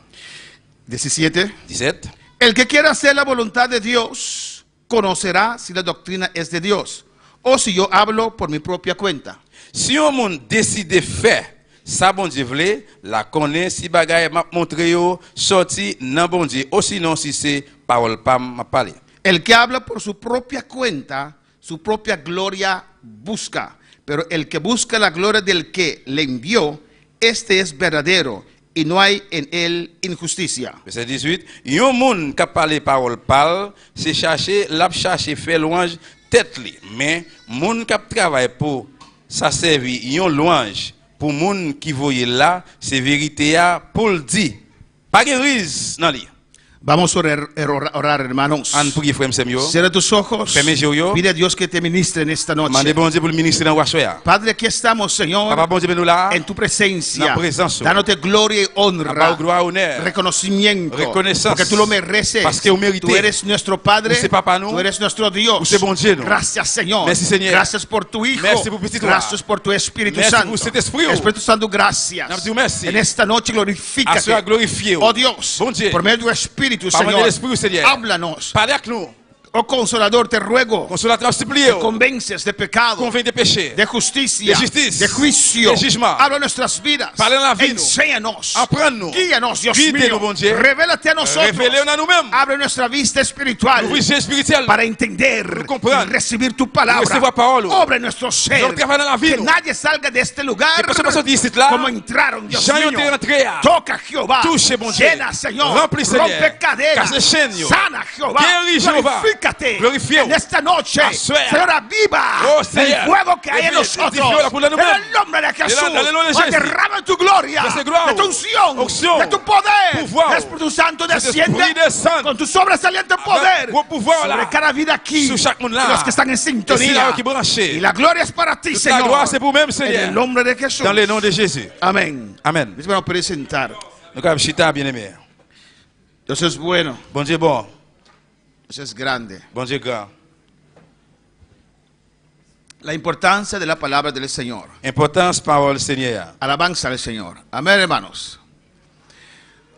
17. 17. El que quiera hacer la voluntad de Dios conocerá si la doctrina es de Dios o si yo hablo por mi propia cuenta. Si on monde décide faire ça bon Dieu vle, la connaît si bagay m'a montre yo sorti dans bon Dieu, ou sinon si c'est parole pas m'a parler. El que habla por su propia cuenta, su propia gloria busca. Pero el que busca la gloria del que le envió, este es verdadero y no hay en él injusticia. Verset 18. Yon moun qui parle parole parle, c'est chercher, l'a chercher faire louange tête li. Mais moun qui travaille pour ça servir yon louange pour moun qui voye là, c'est vérité a pour le dire. Pas de rise dans li. Vamos a orar, hermanos. An prier frère m'sem yo. Cierra tus ojos. Ferme yeux yo. Pide a Dios que te ministre en esta noche. Mande bon Dieu pour le ministre dans Washoya. Padre, aquí estamos, Señor, Papa bon Dieu ben nous là. en tu presencia, La presencia. dándote gloria y honra, Papa gloire honneur. reconocimiento, Reconnaissance. porque tú lo mereces. Parce que vous méritez. Tú eres nuestro Padre, Vous c'est papa nous. tú eres nuestro Dios. Vous c'est bon Dieu nous. Gracias, Señor. Merci, Seigneur. Gracias por tu Hijo. Merci pour petit toi. Gracias por tu Espíritu Merci Santo. pour cet esprit. Espíritu Santo, gracias. Nous disons merci. En esta noche À glorifícate. cela glorifié. Oh Dios, Bon Dieu. por medio de tu Espíritu, Par medio Señor, del Espíritu, Seigneur. háblanos. Parlez avec nous. Oh Consolador, te ruego, Consolateur supplié. convences de pecado, Convainc des péchés. de justicia, de justicia, de juicio. de jugement. Habla nuestras vidas. Parle en la vie, Enséñanos. Apprends-nous. Guíanos, Dios Guide-nous, mío. bon Dieu. Revélate a nosotros. Révélez-nous à nous-mêmes. Abre nuestra vista espiritual Ouvrir spirituel. para entender Nous comprendre. y recibir tu palabra. Recevoir parole. Obra en nuestro ser. Nous travaillons dans la vie, Que nous. nadie salga de este lugar Que personne ne sorte d'ici, là. como entraron, Dios Jean mío. était rentré. Toca, Jehová. Touche, bon Dieu. Llena, Señor. Remplis, Seigneur. Rompe cadenas. Casse les chaînes, yo. Sana, Jehová. Guéris, Jehová. Glorifícate. Glorifié. En esta noche, Assuère. Señor, aviva Oh, el Seigneur. fuego que hay en Vive, nosotros. vivifica la pula de En nous-mêmes. el nombre de Jesús. Dans le nom de Oh, Jésus. derrama tu gloria, De gloire. de tu unción, Onction. de tu poder. Pouvoir. Espíritu Santo Cet desciende esprit descend. con tu sobresaliente poder vos pouvoirs, sobre là. cada vida aquí. Sur chaque monde, là. Y los que están en Et c'est sintonía. là qui branché. Y la gloria es para ti, Toute la Señor. gloire, c'est pour même, En Seigneur. el nombre de Jesús. Dans le nom de Jésus. Amén. Amen. Mis hermanos, presentar. Nous avons chita bien aimé. Dios es bueno. Bon Dieu bon. Dios es grande. Bon Dieu grand. La importancia de la palabra del Señor. Importance parole Seigneur. Alabanza al Señor. Amén, hermanos.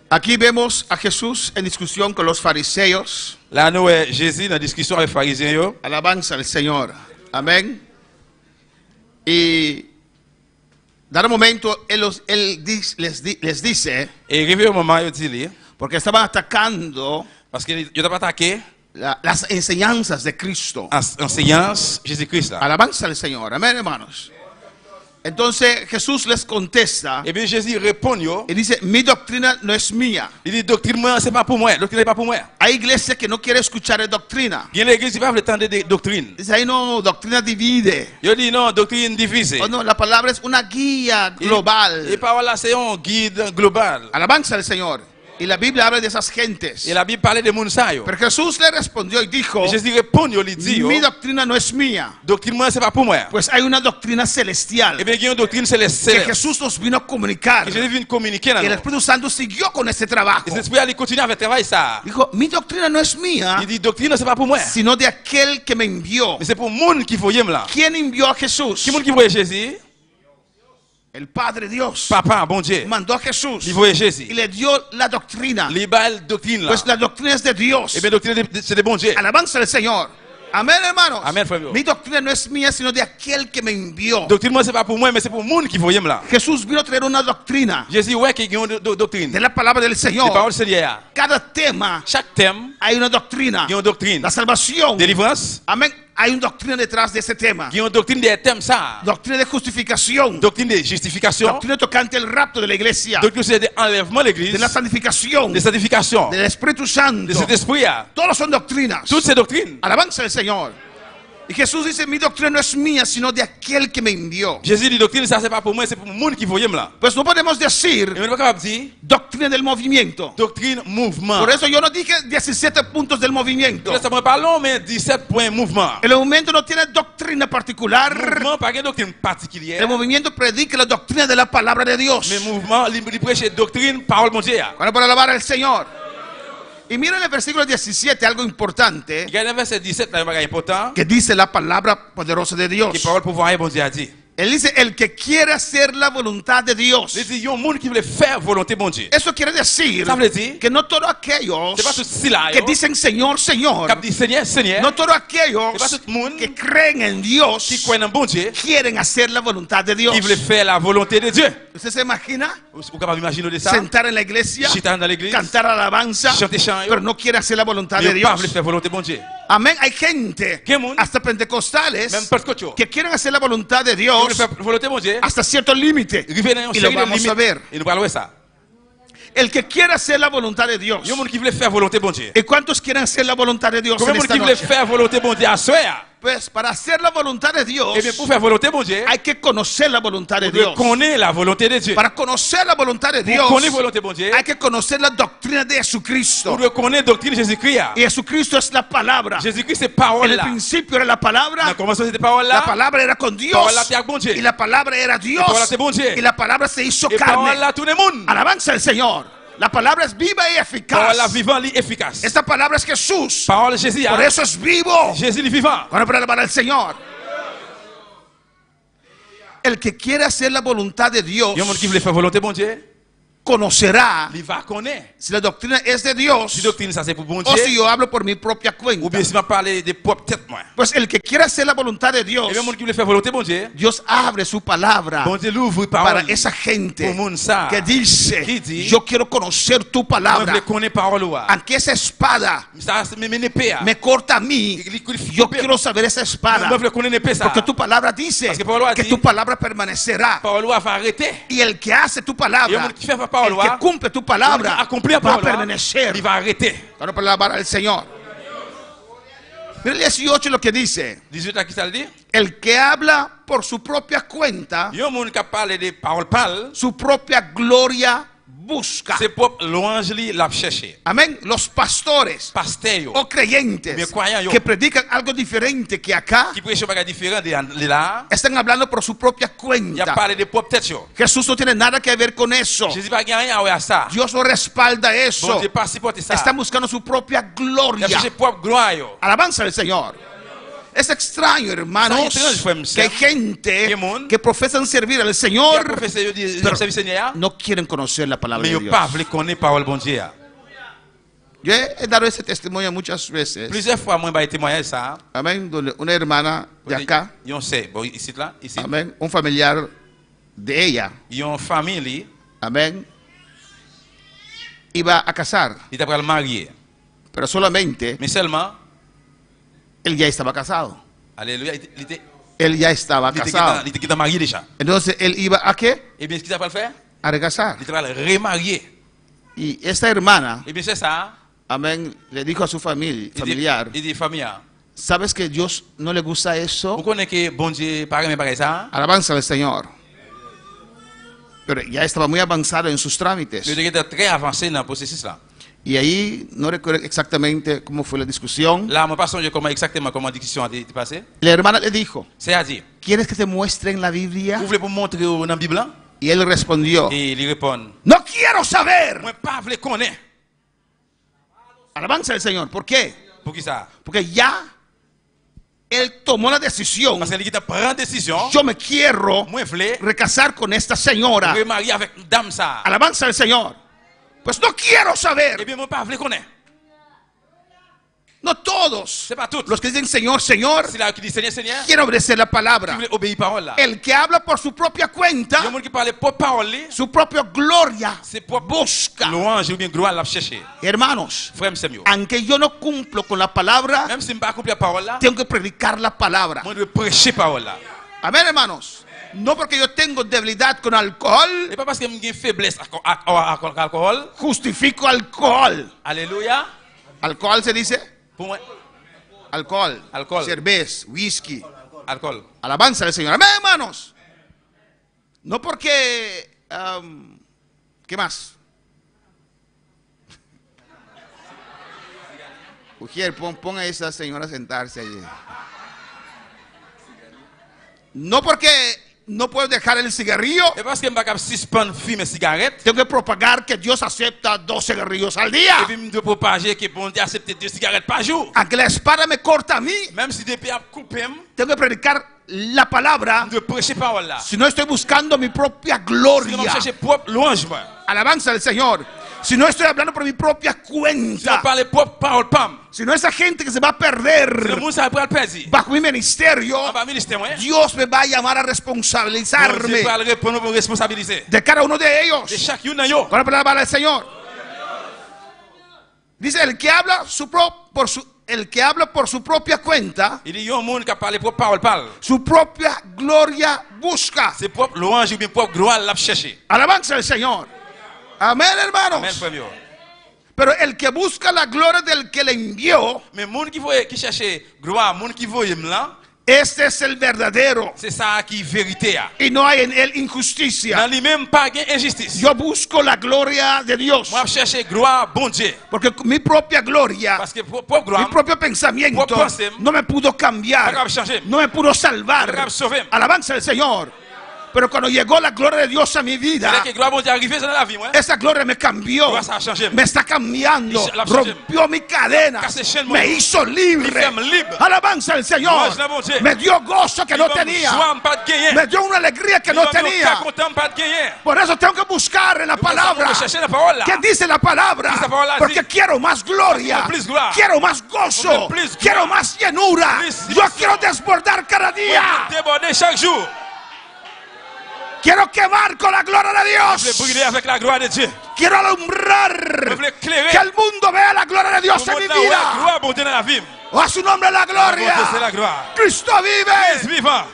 Aquí vemos a Jesús en discusión con los fariseos. Là nous Jésus dans discussion avec les pharisiens yo. Alabanza al Señor. Amén. Y dar un momento, les dice, Et arrivé au moment il dit porque estaban atacando parce que yo t'ai attaqué las enseñanzas de Cristo. enseignance Jésus-Christ là. Alabanza al Señor. Amén, hermanos. Entonces Jesús les contesta Et bien Jésus répond yo. y dice, mi doctrina no es mía. Il dit doctrine moi c'est pas pour moi, doctrine n'est pas pour moi. Hay iglesias que no quieren escuchar de doctrina. Bien l'église pas veut entendre de doctrine. Dice ahí, no, doctrina divide. Yo dis non, doctrine divisée. Oh, no, la palabra es una guía global. Et parole là c'est un guide global. Alabanza al Señor. Y la Biblia habla de esas gentes. Et la Bible parlait de moun sa yo. Pero Jesús le respondió y dijo, Et Jésus répond yo, il dit yo. mi doctrina no es mía. Doctrine moi c'est pas pour moi. Pues hay una doctrina celestial Et bien il y a une doctrine que céleste. Jesús nos vino a comunicar. Que Jésus vient communiquer dans Y el nous. Espíritu Santo siguió con ese trabajo. Et l'esprit allait continuer avec travail ça. Dijo, mi doctrina no es mía, Il dit doctrine c'est pas pour moi. sino de aquel que me envió. Mais c'est pour moun qui voyait là. ¿Quién envió a Jesús? Qui moun qui voyait Jésus? El Padre Dios Papa, bon Dieu. mandó a Jesús Il voyait Jésus. y le dio la doctrina. Les balles doctrine là. Pues la doctrina es de Dios. Et bien doctrine c'est de bon Dieu. Alabanza al Señor. Amén, hermanos. Amén, frère. Mi doctrina no es mía, sino de aquel que me envió. Doctrine moi c'est pas pour moi mais c'est pour moun qui voyait là. Jesús vino a traer una doctrina Jésus ouais qui a une doctrine. de la palabra del Les Señor. paroles Seigneur. Cada tema Chaque thème hay una doctrina. il y a une doctrine. La salvación. Délivrance, Amén. Hay una doctrina detrás de ese tema. Il y a une doctrine des thèmes ça. Doctrina de justificación. Doctrine de justification. Doctrina tocante el rapto de la iglesia. Doctrine c'est d'enlèvement de l'église. De la santificación. De sanctification. Del Espíritu Santo. De cet esprit. Todos son doctrinas. Toutes ces doctrines. Alabanza al Señor. Y Jesús dice, mi doctrina no es mía, sino de aquel que me envió. Jésus dit doctrine ça c'est pas pour moi, c'est pour le monde qui voyait là. Pues no podemos decir Et on n'est pas capable de dire doctrina del movimiento. doctrine mouvement. Por eso yo no dije 17 puntos del movimiento. Là ça me parlons mais 17 points mouvement. El movimiento no tiene doctrina particular. Mouvement pas une doctrine particulière. El movimiento predica la doctrina de la palabra de Dios. Mais mouvement il prêche doctrine parole mon Dieu. Bueno, para alabar al Señor. Y miren el versículo 17, algo importante, Il y a un verset 17 là un bagage important que dice la palabra poderosa de Dios. qui parole pouvoir bon Dieu a dit. Él dice, el que quiere hacer la voluntad de Dios. Il dit il y a un monde qui veut faire volonté bon Dieu. Eso quiere decir Ça veut dire que no todos aquellos c'est pas tout cela que dicen Señor, Señor, cap dit Seigneur Seigneur no todos aquellos c'est pas tout le monde que creen en Dios qui croit en bon Dieu quieren hacer la voluntad de Dios. qui veut faire la volonté de Dieu. ¿Usted se imagina Vous capable d'imaginer de ça? sentar en la iglesia, Chiter dans l'église, cantar alabanza, chanter chant, pero no quiere hacer la voluntad de mais pas veut Dios? faire volonté bon Dieu. Amén. Hay gente, ¿Qué mundo? hasta pentecostales, Même pentecôteux. que quieren hacer la voluntad de Qui Dios veut faire volonté bon Dieu. hasta cierto límite. Rive dans Y lo une vamos a limite. ver. Et nous parlons de ça. El que quiere hacer la voluntad de Dios. Il y a un monde qui veut faire volonté bon Dieu. ¿Y cuántos quieren hacer la voluntad de Dios Combien en de esta monde qui veut noche? faire volonté bon Dieu à soir? Pues para hacer la voluntad de Dios Eh bien pour faire volonté bon Dieu, hay que conocer la voluntad de vous devez Dios. connaître la volonté de Dieu. Para conocer la voluntad de Pour Dios connaître la volonté bon Dieu, hay que conocer la doctrina de vous Jesucristo. devez connaître la doctrine de Jésus-Christ. Y Jesucristo es la palabra. Jésus-Christ c'est En parole el là. principio era la Dans palabra. le commencement c'était parole La là. palabra era con Dios. Parole là c'était avec bon Dieu. Y la palabra era Dios. palabra c'est bon Dieu. Y la palabra se hizo Et parole carne. là tout le monde. Alabanza al Señor. La palabra es viva y Parole là eficaz. vivant et efficace. Esta palabra es Jesús. Parole de Jésus. Por eso es vivo. Jésus est vivant. Bueno, para alabar al Señor. El que quiere hacer la voluntad de Dios Il y a un monde qui veut faire volonté bon Dieu. conocerá Il va connaître. si la doctrina es de Dios Si doctrine ça c'est pour bon o si Dieu. yo hablo por mi propia Ou cuenta. bien si m'a parlé de propre tête moi. Pues el que quiere hacer la voluntad de Dios, Il y a un monde qui veut faire volonté bon Dieu. Dios abre su palabra Bon Dieu l'ouvre para parole. esa gente Pour monde ça. que dice, Qui dit, yo quiero conocer tu Moi je palabra. veux connaître parole là. Aunque esa espada Ça c'est même épée. me corta a mí, yo quiero saber esa espada. Moi je veux connaître épée ça. Porque tu palabra dice Parce que Pablo que dit- tu palabra permanecerá. Parole là va arrêter. Y el que hace tu Il y a un palabra, monde qui fait parole el que là. cumple tu palabra, Accomplir va a parole là. permanecer. Il va arrêter. Para alabar al Señor. Mira el 18 lo que dice. 18 à qui ça le dit? El que habla por su propia cuenta, Il y a un monde qui parle de parole pâle. su propia gloria busca. C'est propre louange li l'a cherché. Amén. Los pastores Pasteur yo, o creyentes Me croyant yo. que predican algo diferente que acá, qui prêche un bagage différent de là. están hablando por su propia Il a cuenta. parlé de propre tête yo. Jesús no tiene nada que ver con eso. Jésus pas gagné à ça. Dios no respalda Bon eso. Dieu pas supporter ça. Están buscando su propia Il a gloria. cherché propre gloire yo. Alabanza al Señor. Es extraño, hermanos, Es extraño, fue, que hay gente ¿Qué mundo? que profesan servir al Il a Señor, professé yo dit Pero- service Seigneur. no quieren conocer la palabra Mais de yo Dios. pas voulu connaître parole bon Dieu. Yo he dado ese testimonio muchas veces. Plusieurs fois moi ba témoigner ça. Amén. Donde una hermana de acá, Yon sait, bon ici là, ici. amén, un familiar de ella, Yon famille, amén, iba a casar, il t'a pas le marier. pero solamente Mais seulement, él ya estaba casado. alléluia, il était Él ya estaba casado. il était marié déjà. Entonces él iba a qué? Et bien ce qu'il t'a pas le faire? A recasar. Il t'a pas le remarier. Y esta hermana, Et bien c'est ça. amén, le dijo a su familiar, Il dit famille. ¿sabes que Dios no le gusta eso? Vous connaissez que bon Dieu pas me pareil ça? Alabanza al Señor. Pero ya estaba muy avanzado en sus Je trámites. était très avancé dans le processus là. Y ahí no recuerdo exactamente cómo fue la discusión. Là, moi pas songe comment exactement comment la discussion a été passée. La hermana le dijo, C'est-à-dire, ¿quieres que te muestre en la Biblia? vous voulez pour montrer dans la Bible là? Y él respondió, Et il répond, no quiero saber. moi pas voulu connaître. Alabanza al Señor. ¿Por qué? Pour qui ça? Porque ya él tomó la decisión. Parce qu'il a pris décision. Yo me quiero Moi voulais recasar con esta señora. remarier avec dame ça. Alabanza al Señor. Pues no quiero Eh saber. bien, moi pas voulu connaître. No todos C'est pas toutes. los que dicen Señor, Señor, C'est là qui dit Seigneur, Seigneur, quieren obedecer la qui palabra. voulait obéir parole là. El que habla por su propia Il y a cuenta, des gens qui parlent pour parole, su propia gloria c'est pour busca. louange ou bien gloire la chercher. Hermanos, Frère, c'est mieux. aunque yo no cumplo con la palabra, Même si je ne pas accomplir la parole là, tengo que predicar la palabra. moi je dois prêcher parole là. Amén, hermanos. No porque yo tengo debilidad con alcohol, Et pas parce que j'ai une faiblesse à l'alcool. justifico alcohol. Alléluia. Alcohol se dice, Pour moi, alcohol, Alcohol. cerveza, whisky. alcool. Alabanza al Señor. Amén, hermanos. No porque, ¿qué más? Ujier, pon a esa señora a sentarse allí. No porque no puedo dejar el cigarrillo, Et parce que je ne peux pas suspendre fumer cigarette. tengo que propagar que Dios acepta 2 cigarrillos al día. Et puis je dois propager que bon Dieu accepte 2 cigarettes par jour. Aunque la espada me corta a mí, Même si des pays coupent, tengo que predicar la palabra. je dois prêcher parole là. Si no estoy buscando mi propia Si je vais gloria. chercher propre louange, moi. Alabanza al Señor. Si no estoy hablando por mi propia Si je cuenta. parle propre parole, pam. Si no esa gente que se va a Si le perder monde ça va le perdre. bajo mi ministerio, On va ministère, moi. Dios me va a llamar a Dieu responsabilizarme va le répondre aux responsabilités. de cada uno de De ellos. chacune de yo. Con la palabra del Señor. Dice el que habla el que habla por su propia cuenta, Il y a un monde qui parle propre parole, parle. su propia gloria busca. C'est propre louange ou bien propre gloire l'a chercher. Alabanza al Señor. Amén, Amen, hermanos. frère mieux. Pero el que busca la gloria del que le envió, Mais monde qui cherche gloire, monde qui voit là, este es el verdadero. c'est ça qui est vérité. Y no hay en él Dans injusticia. lui-même pas gain injustice. Yo busco la gloria de Dios. Moi je cherche gloire bon Dieu. Porque mi propia gloria, Parce que propre gloire, mi propio pensamiento Propio pensamiento, no me pudo cambiar, no me changer, no me pudo no salvar. me sauver. Alabanza al Señor. Pero cuando llegó la gloria de Dios a mi c'est vida, que gloire bon Dieu arrivé dans la vie, moi. esa gloria me cambió, Gloire, ça a changé. me está cambiando, Y la changé. rompió mi cadena, Cassé chaîne, me hizo libre. Y femme libre. Alabanza al Señor. Gloire, bon Dieu. Me dio gozo que no tenía, Joie, pas de gagner. me dio una alegría que no tenía. Content, pas de gagner. Por eso tengo que buscar en la palabra. Chercher la parole là. ¿Qué dice la palabra? Dice la palabra, Porque sí. quiero más gloria, Plus gloire. quiero más gozo, Plus gloire. quiero más llenura. Plus Yo gloire. quiero desbordar cada día. Déborder chaque jour. Quiero quemar con la gloria de Je voulais Dios. brûler avec la gloire de Dieu. Quiero alumbrar. Je voulais éclairer. Que el mundo vea la gloria de Dios en mi La vida. gloire bon Dieu dans la vie. O a su nombre la Bon Dieu, c'est la gloria. gloire. Cristo Christ vive. vivant.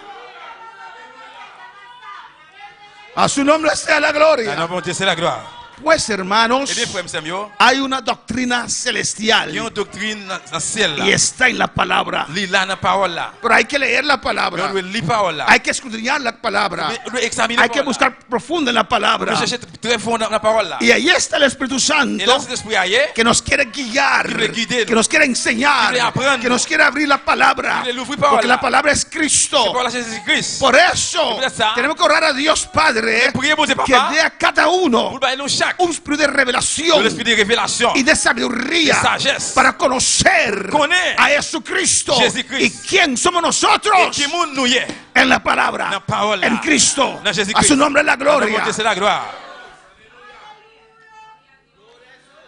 A su nombre sea la Ah gloria. non, bon Dieu, c'est la gloire. Pues hermanos, Et bien, frère, monsieur, yo, hay una doctrina il y a celestial une doctrine dans le ciel là. y está en la palabra. Lis là dans la parole là. Pero hay que leer la On palabra. doit lire la parole là. Hay que escudriñar la palabra. On doit examiner la Hay que parole là. buscar profundo en la On palabra. doit chercher très fond dans la parole là. Y ahí está el Espíritu Et Santo là, cet esprit ailleurs, que nos quiere guiar, quiere guiar, que nos quiere enseñar, quiere aprender, que nos quiere abrir la palabra. quiere abrir palabra. Porque la palabra es c'est Cristo. pour la Jésus-Christ. Por eso por eso, tenemos que orar a Dios Padre prier pour Dieu, que papa. dé a cada uno Pour nous chaque. un espíritu de De revelación l'esprit de révélation. y de sabiduría De sagesse. para conocer Conocer a Jesucristo Jesucristo. y quién somos Et nosotros qui monde nous y est. en la palabra, La palabra. en Cristo. Dans Jésus-Christ. A su nombre la Ah non, bon gloria. Dieu, c'est la gloire.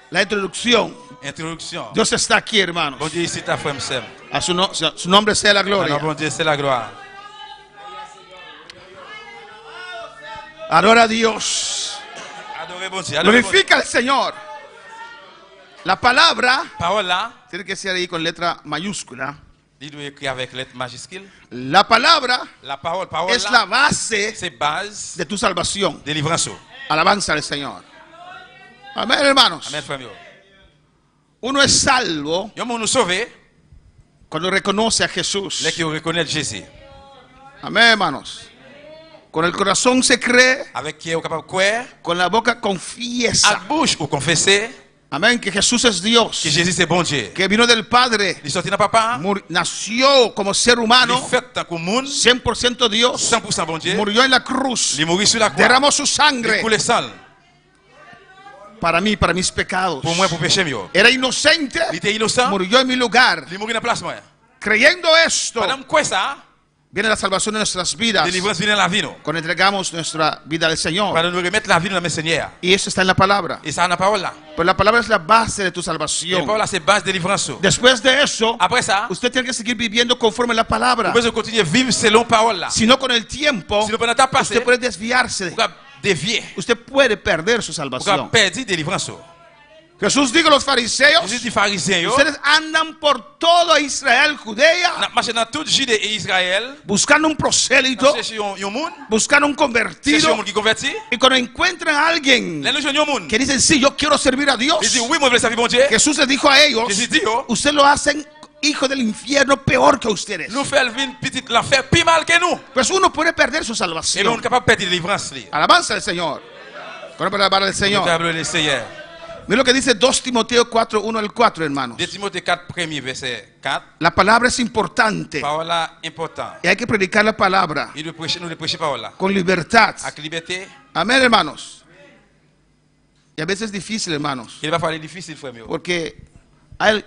La introducción. Introduction. Dios está aquí, hermanos. Bon Dieu, ici ta frère Sam. A su nombre sea la Ah gloria. non, bon Dieu, c'est la gloire. Adora a Dios. Adorez bon Dieu. Adorez bon Dieu. Glorifica al Señor. La palabra Parole là, tiene que ser ahí con letra mayúscula. il doit écrire avec lettre majuscule. La palabra La parole es là, la base c'est base de tu salvación. délivrance. Alabanza al Señor. Amén, hermanos. Amen, frère. Uno es salvo Yo nous sauver, cuando reconoce a Jesús. les qui reconnaissent Jésus. Amén, hermanos. Con el corazón se cree, Avec qui est capable de croire, con la boca à confiesa. bouche ou confesser Amén, que Jesús es Dios. que Jésus c'est bon Dieu. Que vino del Padre. Il sortit dans papa, Nació como ser il humano. fait tant que monde, 100% Dios. 100% bon Dieu. Murió en la cruz. Il mourit sur la croix. Derramó su Il sangre coule sang para mí, para mis pecados. pour moi pour pécher mieux. Era inocente. Il était innocent, Murió en mi lugar. il mourit dans place moi. Creyendo esto, Pendant quoi ça, viene la salvación de nuestras vidas délivrance vient dans la vie, nous. cuando entregamos nuestra vida al Señor. Quand nous remettre la vie dans le Seigneur. Y eso está en la palabra. Et ça, on a parole là. Pero la palabra es la base de tu Et la salvación. parole là, c'est base de délivrance. Después de eso, Après ça, usted tiene que seguir viviendo conforme a la palabra. vous pouvez continuer à vivre selon parole là. Si no, con el tiempo, Si le pendant temps passé, usted puede desviarse. vous pouvez dévier. Usted puede perder su Vous pouvez salvación. perdre délivrance. Jesús dijo a los fariseos: Jésus dit pharisiens, yo, ustedes andan por todo Israel, Judea, n'a marché dans toute Judée et Israël. buscando un prosélito, Chercher un monde, buscando un chercher un convertido. monde qui convertit. Y cuando encuentran a alguien Là, nous joignons un monde. que dicen: sí, yo quiero servir a Dios, Il dit oui, moi je veux servir mon Dieu. Jesús les dijo a ellos: Jésus dit, yo, ustedes lo hacen hijo del infierno peor que ustedes. nous faisons une petite l'enfer plus mal que nous. Pues uno puede perder su Et nous, on salvación. est capable de perdre délivrance. Nous Alabanza al Señor. Con la palabra del sommes Señor. capables de Seigneur. Mira lo que dice 2 Timoteo 4, 1 al 4, hermanos. De Timothée 4, premier verset 4. La palabra es importante Parole là important. y hay que predicar la palabra Il doit prêcher, nous devons prêcher parole là. con libertad. Avec liberté. Amén, hermanos. Y a veces es difícil, hermanos, Il va falloir difficile, frère mieux. porque hay,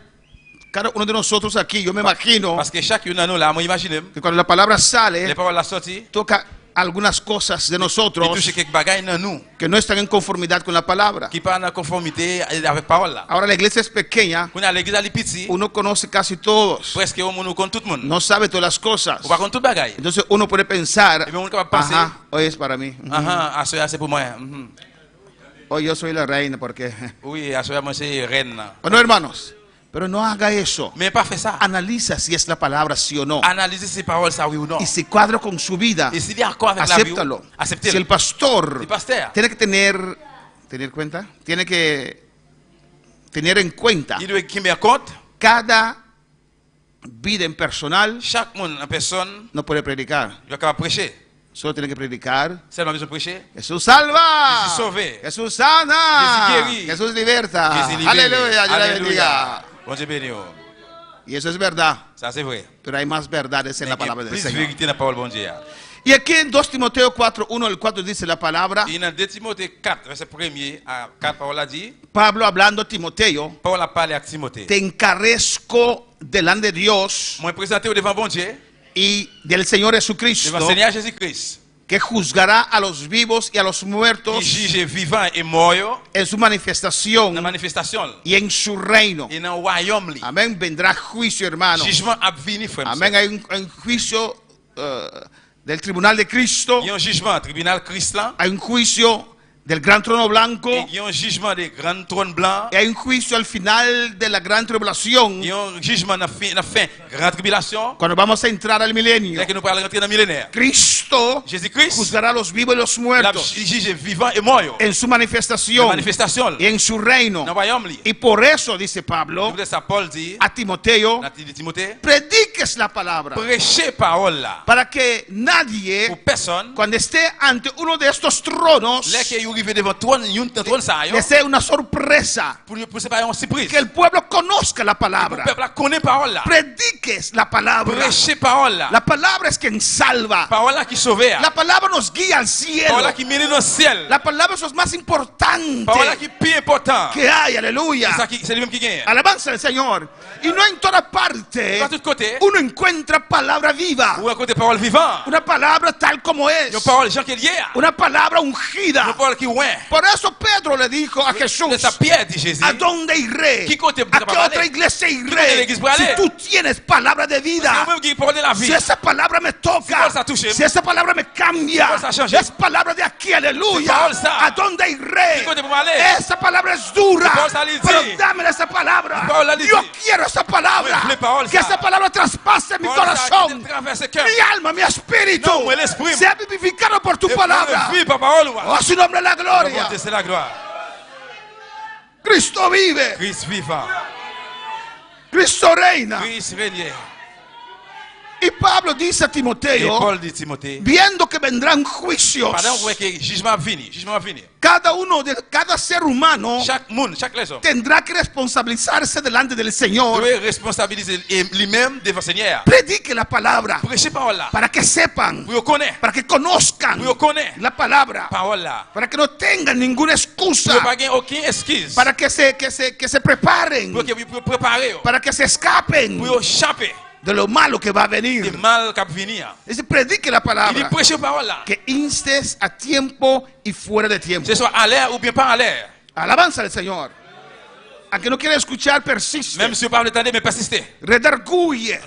cada uno de nosotros aquí, yo me imagino Parce que chacun de nous là, moi imagine, que cuando la palabra les sale, paroles là sorties, toca algunas cosas de il nosotros touche quelques bagages dans nous que no están en conformidad con la palabra. qui pas en conformité avec parole là. Ahora la iglesia es pequeña, Quand on a l'église à l'épiti, uno conoce casi todos, presque au monde nous compte tout le monde. no sabe todas las cosas. On va compte tout bagaille. Entonces uno puede pensar: Et bien on est capable de penser, ajá, hoy es para mí. ah ça c'est pour moi. Hoy yo soy la reina porque... Oui, ça moi c'est reine. Bueno, hermanos, pero no haga eso. Mais pas fait ça. Analiza si es la palabra sí o no. Analyser ces paroles ça oui ou non. Y si cuadra con su vida, Et s'il y a accord avec la vie, acéptalo. Si acceptez-le. el pastor Le pasteur, tiene que tener cuenta, tiene que tener en cuenta il doit tenir compte cada vida en personal, chaque monde en personne, no puede predicar. il doit capable prêcher. Solo tiene que predicar: Seulement besoin de prêcher. Jesús salva, Jesús sauve. Jesús sana, Jesús guérit. Jesús liberta. Jésus libère. Aleluya, Dios le bendiga. Alléluia. Bon Dieu béni. Y eso es verdad, Ça c'est vrai. pero hay más verdades en la Il y a palabra del plus de Señor. vérité dans la parole bon Dieu. Y aquí en 2 Timoteo 4, 1 al 4 dice la palabra, Et dans 2 Timothée 4, verset 1er à 4, parole a dit, Pablo hablando a Timoteo: Paul a parlé à Timothée. te encarezco delante de Dios Moi présenté au devant bon Dieu, y del Señor Jesucristo, devant Seigneur Jésus-Christ, que juzgará a los vivos y a los qui muertos juge vivant et mort en su dans la manifestación manifestation y en su reino. et dans le royaume. Amén. Vendrá juicio, hermano. Jugement a venu, frère. Amén. Hay un juicio del tribunal de Cristo. Il y a un jugement tribunal Christ là, Hay un juicio del gran trono blanco. et il y a un jugement des grands trônes blancs, Y hay un juicio al final de la gran tribulación, il y a un jugement dans la fin, grande tribulation, cuando vamos a entrar al milenio. là que nous parlons rentrer dans le millénaire. Cristo Jésus-Christ, juzgará a los vivos y los il muertos juge vivant et mort. en su La manifestación manifestation, y en su reino. dans le royaume. Y por eso, dice Pablo Ça, Paul dit, a Timoteo: dans Timothée, prediques la palabra, prêchez parole là. para que nadie, Pour personne, cuando esté ante uno de estos tronos, là que vous arrivez devant trône, il y a un trône ça, le sea una sorpresa, pour c'est pas une surprise. que el pueblo conozca la Le palabra. peuple connaît parole là. Prediques la palabra. Prêchez parole là. La palabra es quien salva. Parole là qui sauve. La palabra nos guía al cielo. Parole là qui mène dans le ciel. La palabra es lo más importante Parole là qui est plus important. que hay. Aleluya. C'est lui-même qui gagne. Alabanza al Señor. Y no en toda parte Par tous côtés, uno encuentra palabra viva. ou à côté parole vivante. Una palabra tal como es. Une parole gens qui est liée. Una palabra Une ungida. parole qui ouais. Por eso Pedro le dijo a Jesús: De sa pierre dit Jésus. ¿a dónde iré? ¿Qué côté ¿A para qué aller? otra iglesia ¿Qué côté iré? iglesia para Si aller? tú tienes palabra de C'est vida, vous-même qui parle de la vie. si esa palabra me Si toca, parole ça touche, si esa palabra me cambia, si parole ça change, es palabra de aquí, si aleluya. parole ça, ¿A dónde iré? ¿qué côté pour aller? Esa palabra es dura, si parole ça lui pero dit, dame esa palabra. si parole là lui Yo dit, quiero esa palabra, oui, les paroles que ça, esa palabra traspase mi parole ça corazón, qui traverse le cœur. mi alma, mi espíritu, No, el espíritu. sea vivificado por tu palabra. Vie par parole. Oh, a su nombre la gloria. C'est la gloire. Cristo vive, Christ vivant. Cristo reina. Christ règne. Y Pablo dice a Et Timoteo, Paul dit Timothée, viendo que vendrán juicios, pendant que jugement venu, jugement venu. cada ser humano Chaque monde, chaque les hommes tendrá que responsabilizarse delante del Señor. doit responsabiliser lui-même devant le Seigneur. Predique la palabra Prêchez parole là. para que sepan, Vous connaissez. para que conozcan Vous connaissez. la palabra, Parole là. para que no tengan ninguna Vous excusa, n'avez pas aucune excuse. para que se preparen, Pour que vous préparez. para que se escapen Pour échapper. de lo malo que va a venir. du mal qui va venir. Dice, predique la Il dit palabra. prêchez parole là. Que instes a tiempo y fuera de tiempo. Ce soit à l'air ou bien pas à l'air. Alabanza al Señor. Aunque no quiera escuchar, persiste. Même si vous parlez attendez mais persistez. Redarguye.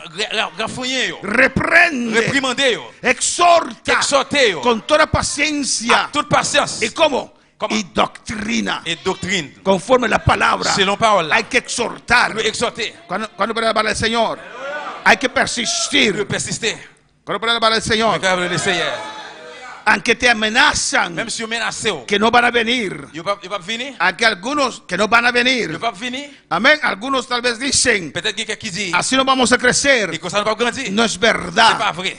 Rafouillez yo. Reprende. Réprimandez yo. Exhorta. Exhortez yo. Con toda paciencia. Toute patience. ¿Y cómo? ¿Cómo? Y doctrina. Et doctrine. Conforme la palabra. Selon parole là. Hay que exhortar. Vous exhorter. Cuando para hablar del Señor. Hay que persistir. Vous persister. Cuando para hablar del Señor. Vous le Seigneur. Aunque te amenazan Même si vous menacez, que no van a venir. vous pas venir. Aunque algunos que no van a venir. Vous pas venir. Amén. Algunos tal vez dicen, Peut-être quelqu'un qui dit así no vamos a crecer. et que ça ne va pas grandir. No es verdad. C'est pas vrai.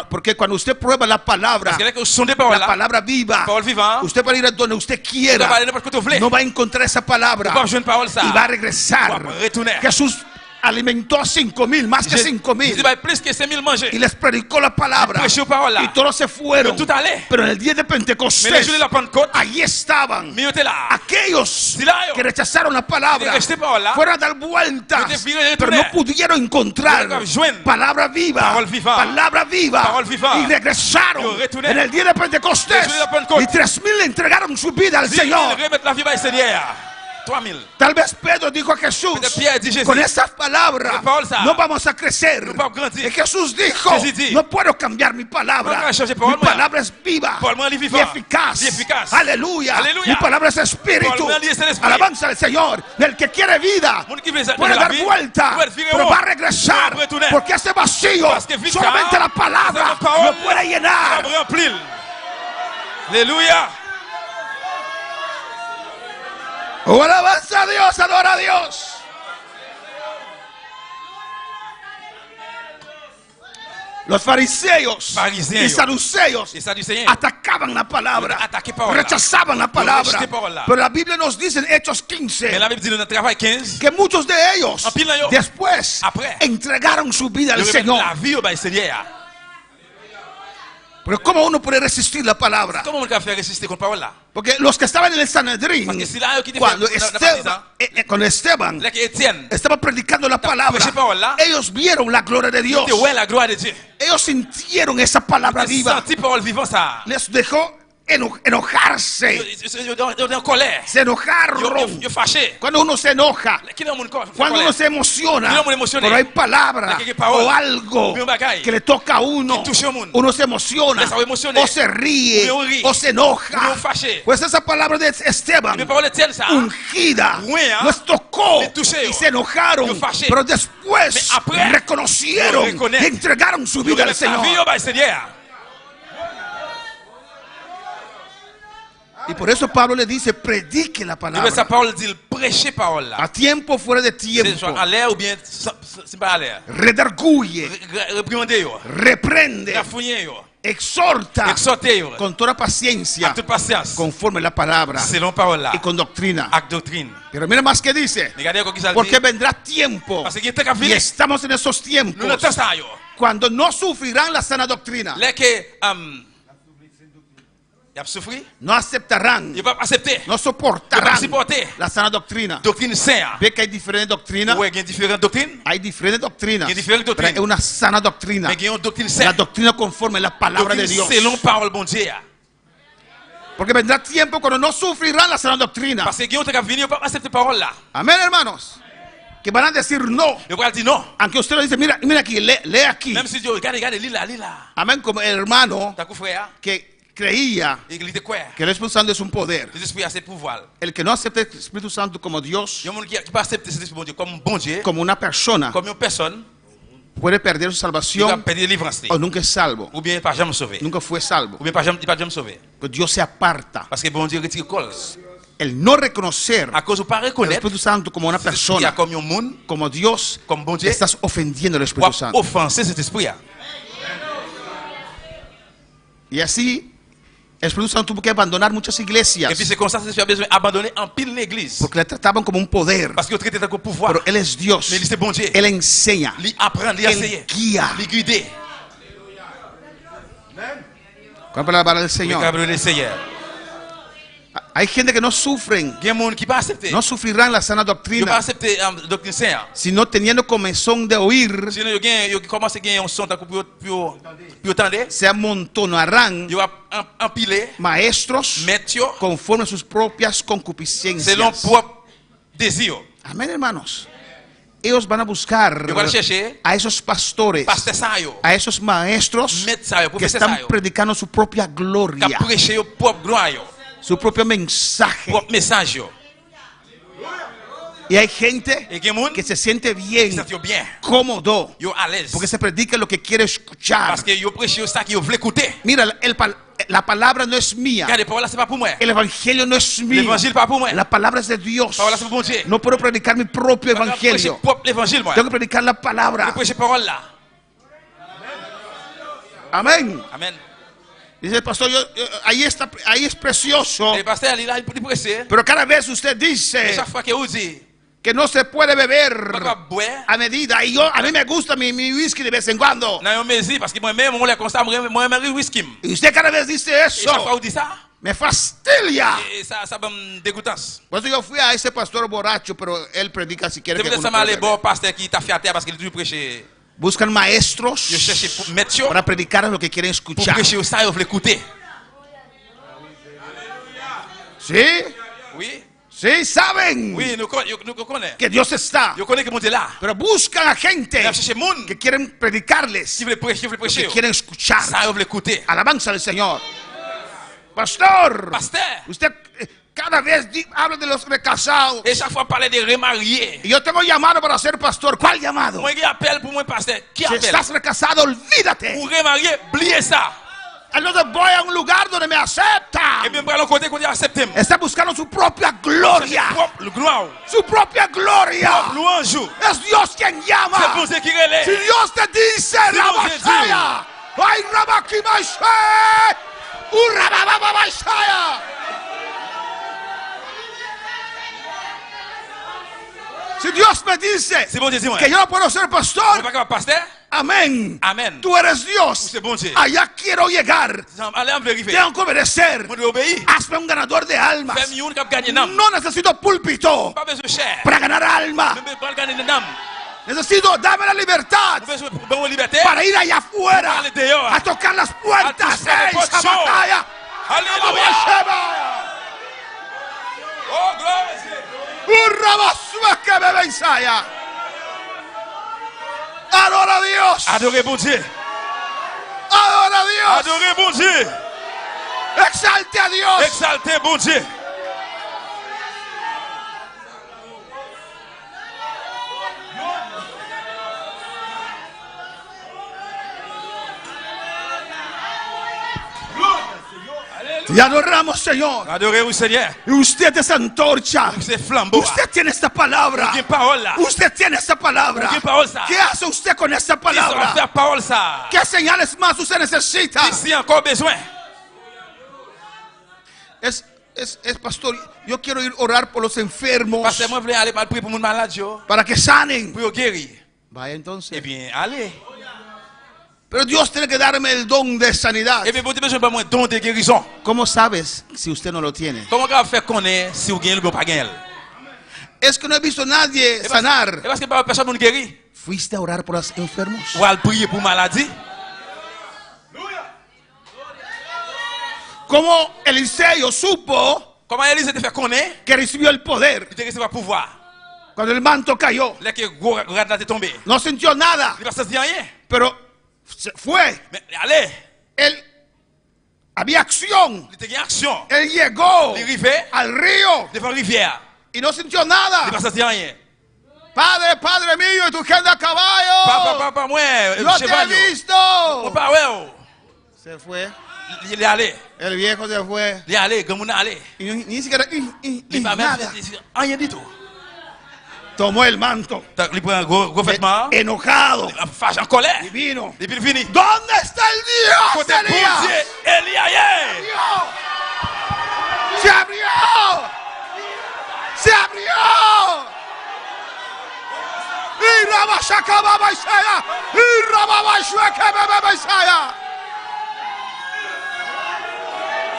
Porque cuando usted prueba la palabra, Parce que là que vous sondez parole la là. palabra viva, Parole vivante. usted va a ir a donde usted Vous quiera. allez n'importe côté où vous voulez. No va a encontrar esa palabra Vous pas besoin de parole ça. y va a regresar. Va a retourner. Jesús alimentó a 5,000, más que 5,000. Il va plus que 5000 manger. Y les predicó la palabra. Prêchó parole là. Y todos se fueron. Tout allait. Pero en el día de Mais le Pentecostés, jour de la Pentecôte, allí estaban mais était là. aquellos Silayo. que rechazaron la palabra, Que rechazaron la palabra. fueron a dar vueltas, Que te vinieron a pero retornar. no pudieron encontrar Pero joindre. palabra viva, Parole vivante. palabra viva, Parole vivante. y regresaron Yo retorné. en el día de Pentecostés, El día de Pentecostés. y 3,000 le entregaron su vida al 10 000 Señor. remettre la vie au Seigneur. 3000. Tal vez Pedro dijo a Jesús, Peut-être Pierre dit Jésus. con esa palabra La parole, ça. no vamos a crecer. No vamos a grandir. Y Jesús dijo, Jésus dit, no puedo cambiar mi palabra. no puedo changer Mi parole, moi. palabra es viva Parole, moi, elle est y vivante. eficaz. Y eficaz. Aleluya. Aleluya. Mi palabra es espíritu. Parole, moi, elle est l'esprit. Alabanza al Señor. El que quiere vida Mon qui veut puede la dar vie, vuelta, puede vivir pero en va a vos. regresar. Va a retourner. Porque ese vacío Parce que victoire, solamente la palabra c'est la parole, lo puede llenar. va remplir. Alléluia. Oh, alabanza a Dios, adora a Dios. Los fariseos y saduceos Et ça du Seigneur. atacaban la palabra, Ataqué parola. rechazaban la palabra. rejeté parola. Pero la Biblia nos dice en Hechos Mais 15 la Bible dit dans le travail 15, que muchos de ellos En pile, yo. después Après. entregaron su vida al de remettre Señor. la vie au Seigneur. Pero ¿cómo uno puede resistir la palabra? Comment on peut faire résister contre parole là? Porque los que estaban en el Sanedrín, Parce que si là, qui cuando fait cuando Esteban là que Étienne, estaba predicando la palabra, prêché parola. ellos vieron la gloria de Dios. c'était ouais la gloire de Dieu. Ellos sintieron esa palabra Il viva. senti parole vivante ça. Les dejó enojarse. Il est en colère. Se enojaron. Il est fâché. Cuando uno se enoja, Qui est mon corps? cuando uno se emociona, Uno se emociona. pero hay palabra Hay que parola. o algo Un bagay. que le toca a uno, Que touche a uno. uno se emociona, Les a emocioné. o se ríe, Uno ríe. o se enoja. Uno fâché. Pues esa palabra de Esteban, Mais parole Étienne ça. ungida, Oui, hein. los tocó Les touché, y se enojaron, Yo fâché. pero después Mais après, reconocieron yo reconnais. y entregaron su Il vida al remettre la vie Señor. au Seigneur. Y por eso Pablo le dice, predique la Et bien sa palabra. parole dit prêcher parole là. A tiempo, fuera de C'est tiempo. soit à l'air ou bien c'est pas à l'air. Redarguye, Reprimandez yo. reprende, Rafouillez yo. exhorta Exhortez yo. con toda paciencia, Avec toute patience. conforme la palabra Selon parole là. y con doctrina. Avec doctrine. Pero mira más que dice, Regardez quoi ça dit. porque vendrá tiempo, Parce qu'il y a temps y fini. estamos en esos Nous tiempos, ne temps ça yo. cuando no sufrirán la sana doctrina, Là que il a souffert, no aceptarán, il va pas accepter. no Il va soportarán supporter. la sana doctrina. Doctrine sainte. Ve que hay diferentes doctrinas, Ouais, il y a différentes doctrines. hay diferentes doctrinas, Il y a diferentes pero doctrines. hay una sana doctrina, Mais il y a une doctrine la sainte. doctrina conforme la palabra de Doctrine Dios. selon parole bon Dieu. Porque vendrá tiempo cuando no sufrirán la sana doctrina. Parce que il y a un temps qui venir, il va pas accepter parole là. Amén, hermanos. Que van a decir no. Il va dire non. Aunque usted lo dice, mira aquí, lee aquí. Même si Dieu regarde, lis là. Amén, como el hermano T'as compris frère? que creía Il était quoi? que el Espíritu Santo es un poder. Les esprits a ses pouvoirs. El que no acepta el Espíritu Santo como Dios, Il y a un monde qui pas accepter cet esprit bon Dieu comme bon Dieu, como una persona, comme une personne, puede perder su il va salvación perdre délivrance. o nunca es salvo. Ou bien pas jamais sauvé. Nunca fue salvo. Ou bien pas jamais sauvé. Pues Dios se aparta. Parce que bon Dieu retire col. El no reconocer À cause de pas el reconnaître Espíritu Santo como una cet esprit persona, comme un monde, como Dios, comme bon Dieu, estás ofendiendo al pour Espíritu Santo. offenser cet esprit. Y así, el Espíritu Santo tuvo que abandonar muchas iglesias Et puis c'est comme ça que tu as besoin d'abandonner en pile l'église. porque le trataban como un poder. Parce que le traité comme pouvoir. Pero Él es Dios. Mais il c'est bon Dieu. Él enseña. Il apprend, il Él essaye. guía. Il guide. ¿Cuál es la palabra del Il Señor? capable de l'essayer. Hay gente que no sufren, Gen moun qui pas accepter. no sufrirán la sana Yo pas doctrina, accepter doctrine sainte. sino teniendo comezón de oír, Sinon yo commence à gagner un son pour entendre. se amontonarán Yo va empiler maestros mettre yo conforme a sus propias selon concupiscencias. propre désir. Amén, hermanos. Ellos van a buscar Yo voy a chercher a esos pastores, pasteur ça yo. a esos maestros Mettre ça yo, que professeur ça están yo. predicando su propia Qui gloria, prêcher yo propre gloire yo. su propio mensaje. Propre message yo. Y hay gente Et gen moun que se siente qui bien, sent yo bien. cómodo, Yo à l'aise. porque se predica lo que quiere escuchar. Parce que yo prêche ça qui yo veut écouter. Mira, la palabra no es mía, Regardez, parole là c'est pas pour moi. el evangelio no es mío, L'évangile pas pour moi. la palabra es de Dios. Parole là c'est pour mon Dieu. No puedo predicar mi propio Pas prêcher evangelio, propre l'évangile moi. tengo que predicar la Je palabra. prêche parole là. Amén. Amen. Dice el pastor, ahí es precioso, Et pasteur il là il prêcher. pero cada vez usted Et dice chaque fois que vous dit que no se puede pas beber quoi boire. a medida. Y a mí me gusta mi whisky de vez en cuando. Nan yon mezi parce que moi-même on l'a constat moi même whisky. Y usted cada vez dice Et chaque fois eso, vous dit ça, me fastidia. et ça me dégoûtance. Por eso yo fui a ese pastor borracho, pero él predica si quiere C'est que peut-être uno ça m'a pueda les beber. bon pasteur qui t'a fait à terre parce qu'il dit prêcher. Buscan maestros Je cherche pour mettre yo para predicar lo que quieren pour escuchar. prêcher ça yo veut écouter. ¿Sí? Oui. Sí, saben Oui, nous connaissons. que Dios está, Yo connais que mon Dieu là. pero buscan a gente Il a cherché moun que quieren predicarles, si veut prêcher, que quieren escuchar. ça yo veut écouter. Alabanza al Señor. Pastor, Pasteur, usted cada vez habla de los recasados. et chaque fois parler des remariés. Y yo tengo llamado para ser pastor. ¿Cuál llamado? Moi qui appelle pour moi pasteur, qui Si appelle? estás recasado, olvídate. Pour remarier, oubliez ça. Entonces voy a un lugar donde me aceptan. Et bien pour aller côté qu'on dit accepter. Está buscando su propia gloria. Le gloire. Su propia gloria. Louange. Es Dios quien C'est llama. pour ceux qui relèvent. Si Dios te dice, Rabashaya, ay Rabakimashe, Urabababashaya. Si Dios me dice C'est bon Dieu, dis-moi. que yo no puedo ser On pastor, va pas pasteur. amén. Amen. Tú eres Dios. C'est bon Dieu. Allá quiero llegar. Allez en vérifier. Tengo que obedecer. Moi je obéis. Hazme un ganador de almas. Fais un cap gagner nam. No necesito púlpito Pas besoin cher. para ganar alma. Même pas gagner nam. Necesito, dame la libertad Besoin de liberté. para ir allá afuera Para aller dehors. a tocar las puertas. A tocar ¡Ey, las puertas. Sabataya! Alléluia. ¡Abasheba! Oh gloire à Dieu. ¡Urrabasueke bebensaya! ¡Adora a Dios! Adorez bon Dieu. ¡Adora a Dios! Adorez bon Dieu. ¡Exalte a Dios! Exaltez bon Dieu. Te adoramos, Señor. Adorez-vous Seigneur. Y usted es antorcha. C'est flambeau. Usted tiene esta palabra. Quelle parole là. Usted tiene esta palabra. ¿Qué parole ça? ¿Qué hace usted con esta Qui sera palabra? faire parole ça? ¿Qué señales más usted necesita? Ici encore besoin. Es pastor, yo quiero ir a orar por los enfermos Parce que moi je voulais aller prier pour mon malade yo. para que sanen. Pour guérir. Vaya Eh entonces. bien, allez. Pero Dios tiene que darme el don de sanidad. Eh bien, vous avez besoin de moi don de guérison. ¿Cómo sabes si usted no lo tiene? Comment on va faire connaître si vous gagnez ou pas gagner? Es que no he visto a nadie sanar. Et parce que pas personne ne guérit. ¿Fuiste a orar por los enfermos? Ou à prier pour maladie. ¿Cómo Eliseo supo Comment Élise te fait connaître? que recibió el poder Il te recevoir pouvoir. cuando el manto cayó? Là que gros rat là t'est tombé. No sintió nada, Il va se dire rien. pero se fue. Mais allez, Él había acción. il te gagne action. Él llegó Il arrive al río devant rivière. y no sintió Il nada. va se dire rien. Padre, Padre mío, y tu gente a caballo. Papa, moi, Yo te he cheval. visto. Mon père, ouais. Se fue. Il est allé. El viejo se fue. Il est allé, comme on est allé. Y ni siquiera Il va même nada. rien du tout. Tomó el manto. Il prend un gros vêtement. Enojado. Fâche en colère. Y vino. Et puis il finit. ¿Dónde está el Dios, Côté bon Elías? Dieu, Elia, yeah. ¡Se abrió! ¡Se abrió! ¡Y Rabashakababa Isaya! ¡Y Rababashuekababa Isaya!